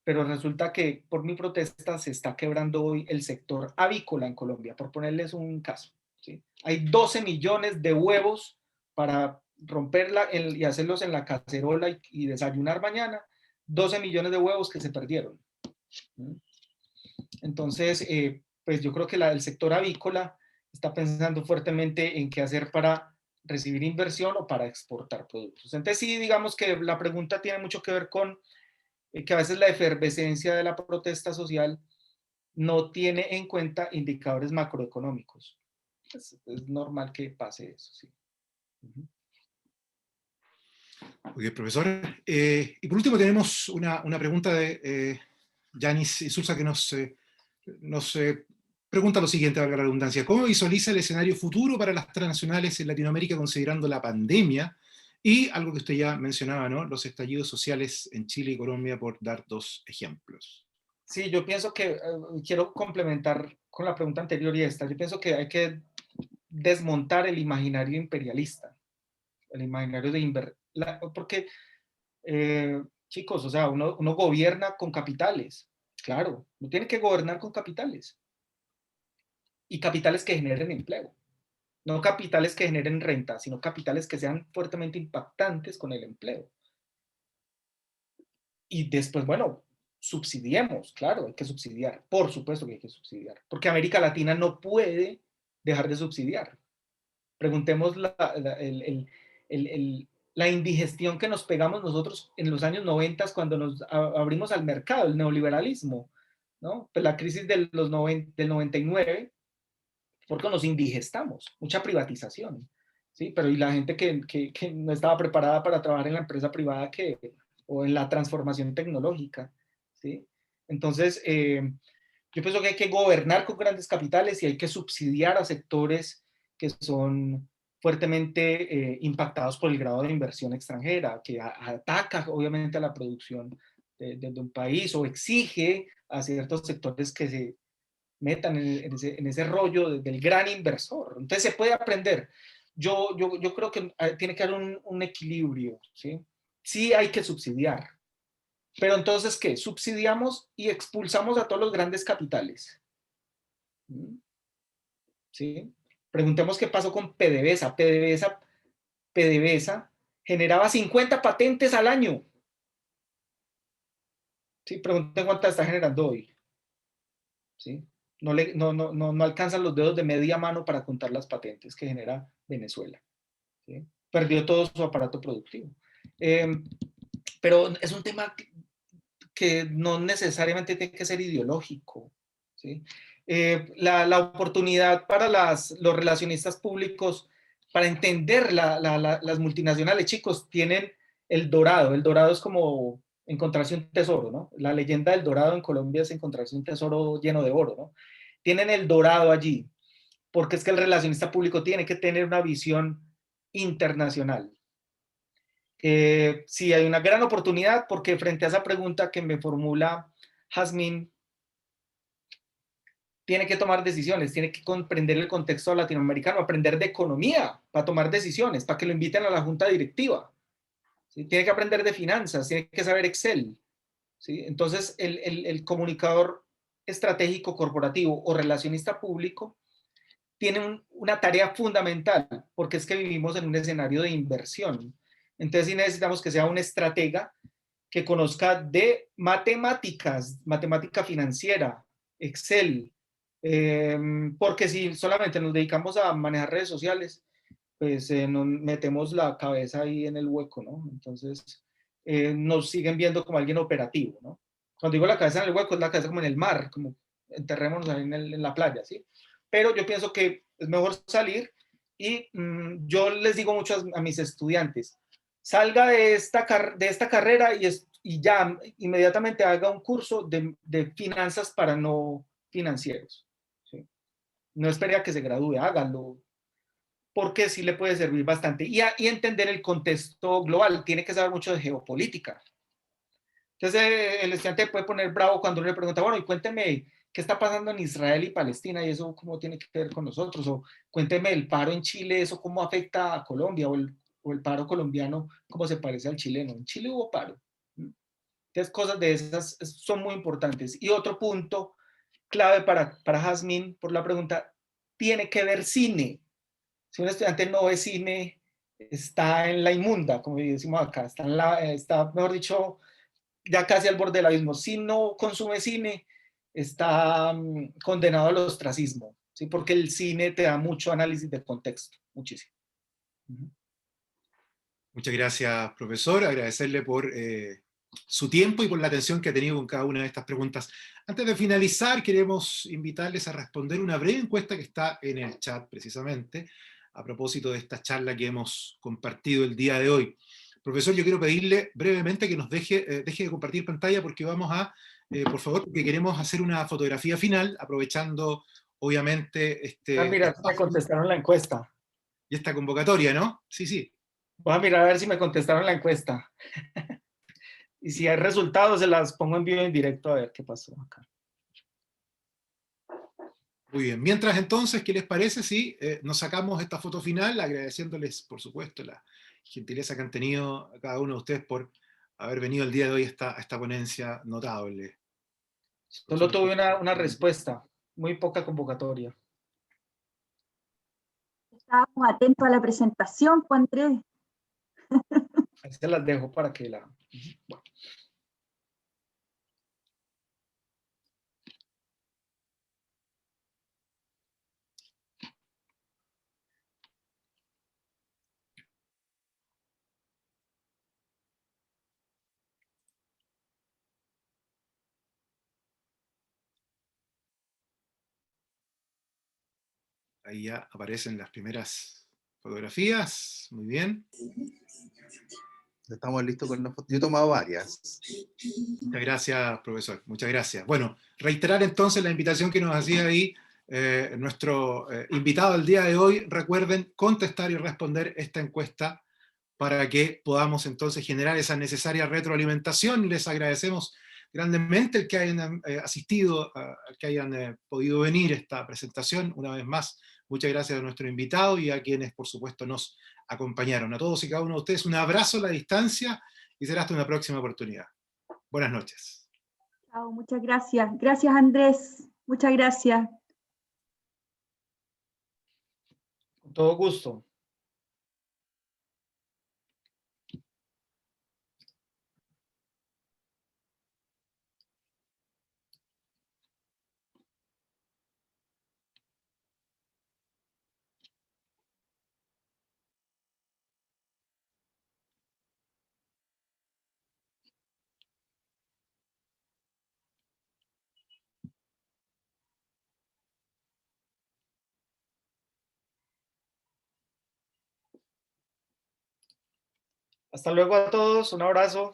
pero resulta que por mi protesta se está quebrando hoy el sector avícola en Colombia, por ponerles un caso, ¿sí? Hay 12 millones de huevos para romperla y hacerlos en la cacerola y desayunar mañana, 12 millones de huevos que se perdieron. Entonces, pues yo creo que el sector avícola está pensando fuertemente en qué hacer para recibir inversión o para exportar productos. Entonces sí, digamos que la pregunta tiene mucho que ver con que a veces la efervescencia de la protesta social no tiene en cuenta indicadores macroeconómicos. Es normal que pase eso, sí. Ok, profesor. Y por último tenemos una pregunta de Yanis Isurza que nos pregunta lo siguiente, valga la redundancia. ¿Cómo visualiza el escenario futuro para las transnacionales en Latinoamérica considerando la pandemia y algo que usted ya mencionaba, ¿no? Los estallidos sociales en Chile y Colombia, por dar dos ejemplos? Sí, yo pienso que quiero complementar con la pregunta anterior y esta. Yo pienso que hay que desmontar el imaginario imperialista, el imaginario de porque, chicos, o sea, uno gobierna con capitales, claro, uno tiene que gobernar con capitales y capitales que generen empleo, no capitales que generen renta, sino capitales que sean fuertemente impactantes con el empleo. Y después, bueno, subsidiemos, claro, hay que subsidiar, por supuesto que hay que subsidiar, porque América Latina no puede dejar de subsidiar. Preguntemos la indigestión que nos pegamos nosotros en los años 90 cuando nos abrimos al mercado, el neoliberalismo, ¿no? Pues la crisis del 99, porque nos indigestamos, mucha privatización, ¿sí? Pero y la gente que no estaba preparada para trabajar en la empresa privada o en la transformación tecnológica, ¿sí? Entonces, yo pienso que hay que gobernar con grandes capitales y hay que subsidiar a sectores que son fuertemente impactados por el grado de inversión extranjera, que ataca obviamente a la producción de un país o exige a ciertos sectores que se metan en ese rollo del gran inversor. Entonces se puede aprender. Yo creo que tiene que haber un equilibrio, ¿sí? Sí hay que subsidiar, pero entonces, ¿qué? Subsidiamos y expulsamos a todos los grandes capitales. ¿Sí? Preguntemos qué pasó con PDVSA. PDVSA generaba 50 patentes al año. ¿Sí? Pregunten cuántas está generando hoy. ¿Sí? No alcanzan los dedos de media mano para contar las patentes que genera Venezuela. ¿Sí? Perdió todo su aparato productivo. Pero es un tema que no necesariamente tiene que ser ideológico. ¿Sí? La oportunidad para los relacionistas públicos para entender las multinacionales, chicos, tienen el dorado. El dorado es como encontrarse un tesoro, ¿no? La leyenda del dorado en Colombia es encontrarse un tesoro lleno de oro, ¿no? Tienen el dorado allí, porque es que el relacionista público tiene que tener una visión internacional. Sí, hay una gran oportunidad porque frente a esa pregunta que me formula Jazmín, tiene que tomar decisiones, tiene que comprender el contexto latinoamericano, aprender de economía para tomar decisiones, para que lo inviten a la junta directiva. ¿Sí? Tiene que aprender de finanzas, tiene que saber Excel. ¿Sí? Entonces, el comunicador estratégico corporativo o relacionista público tiene una tarea fundamental, porque es que vivimos en un escenario de inversión. Entonces, sí necesitamos que sea un estratega que conozca de matemáticas, matemática financiera, Excel, porque si solamente nos dedicamos a manejar redes sociales, pues nos metemos la cabeza ahí en el hueco, ¿no? Entonces nos siguen viendo como alguien operativo, ¿no? Cuando digo la cabeza en el hueco, es la cabeza como en el mar, como enterrémonos ahí en la playa, ¿sí? Pero yo pienso que es mejor salir y yo les digo mucho a mis estudiantes, salga de esta carrera y ya inmediatamente haga un curso de finanzas para no financieros. ¿Sí? No espere a que se gradúe, hágalo, porque sí le puede servir bastante. Y entender el contexto global, tiene que saber mucho de geopolítica. Entonces el estudiante puede poner bravo cuando uno le pregunta, bueno, y cuénteme qué está pasando en Israel y Palestina y eso cómo tiene que ver con nosotros, o cuénteme el paro en Chile, eso cómo afecta a Colombia, o el paro colombiano, cómo se parece al chileno. En Chile hubo paro. Entonces cosas de esas son muy importantes. Y otro punto clave para Jazmín, por la pregunta, tiene que ver cine. Si un estudiante no ve cine, está en la inmunda, como decimos acá, está, mejor dicho, ya casi al borde del abismo. Si no consume cine, está condenado al ostracismo, ¿sí? Porque el cine te da mucho análisis de contexto, muchísimo. Muchas gracias, profesor. Agradecerle por su tiempo y por la atención que ha tenido con cada una de estas preguntas. Antes de finalizar, queremos invitarles a responder una breve encuesta que está en el chat, precisamente, a propósito de esta charla que hemos compartido el día de hoy. Profesor, yo quiero pedirle brevemente que nos deje de compartir pantalla porque vamos a, por favor, porque queremos hacer una fotografía final, aprovechando, obviamente, Mira, me contestaron la encuesta. y esta convocatoria, ¿no? Sí, sí. Voy a mirar a ver si me contestaron la encuesta. Y si hay resultados, se las pongo en vivo en directo a ver qué pasó acá. Muy bien. Mientras entonces, ¿qué les parece si nos sacamos esta foto final, agradeciéndoles, por supuesto, la gentileza que han tenido a cada uno de ustedes por haber venido el día de hoy a esta ponencia notable? Solo tuve una respuesta, muy poca convocatoria. Estábamos atentos a la presentación, Juan Andrés. Ahí se las dejo para que la... Bueno. Ahí ya aparecen las primeras fotografías. Muy bien. Estamos listos con la foto. Yo he tomado varias. Muchas gracias, profesor. Muchas gracias. Bueno, reiterar entonces la invitación que nos hacía ahí nuestro invitado el día de hoy. Recuerden contestar y responder esta encuesta para que podamos entonces generar esa necesaria retroalimentación. Les agradecemos grandemente el que hayan asistido, que hayan podido venir a esta presentación. Una vez más, muchas gracias a nuestro invitado y a quienes, por supuesto, nos acompañaron. A todos y cada uno de ustedes, un abrazo a la distancia y será hasta una próxima oportunidad. Buenas noches. Chao, muchas gracias. Gracias, Andrés. Muchas gracias. Con todo gusto. Hasta luego a todos, un abrazo.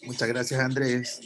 Muchas gracias, Andrés.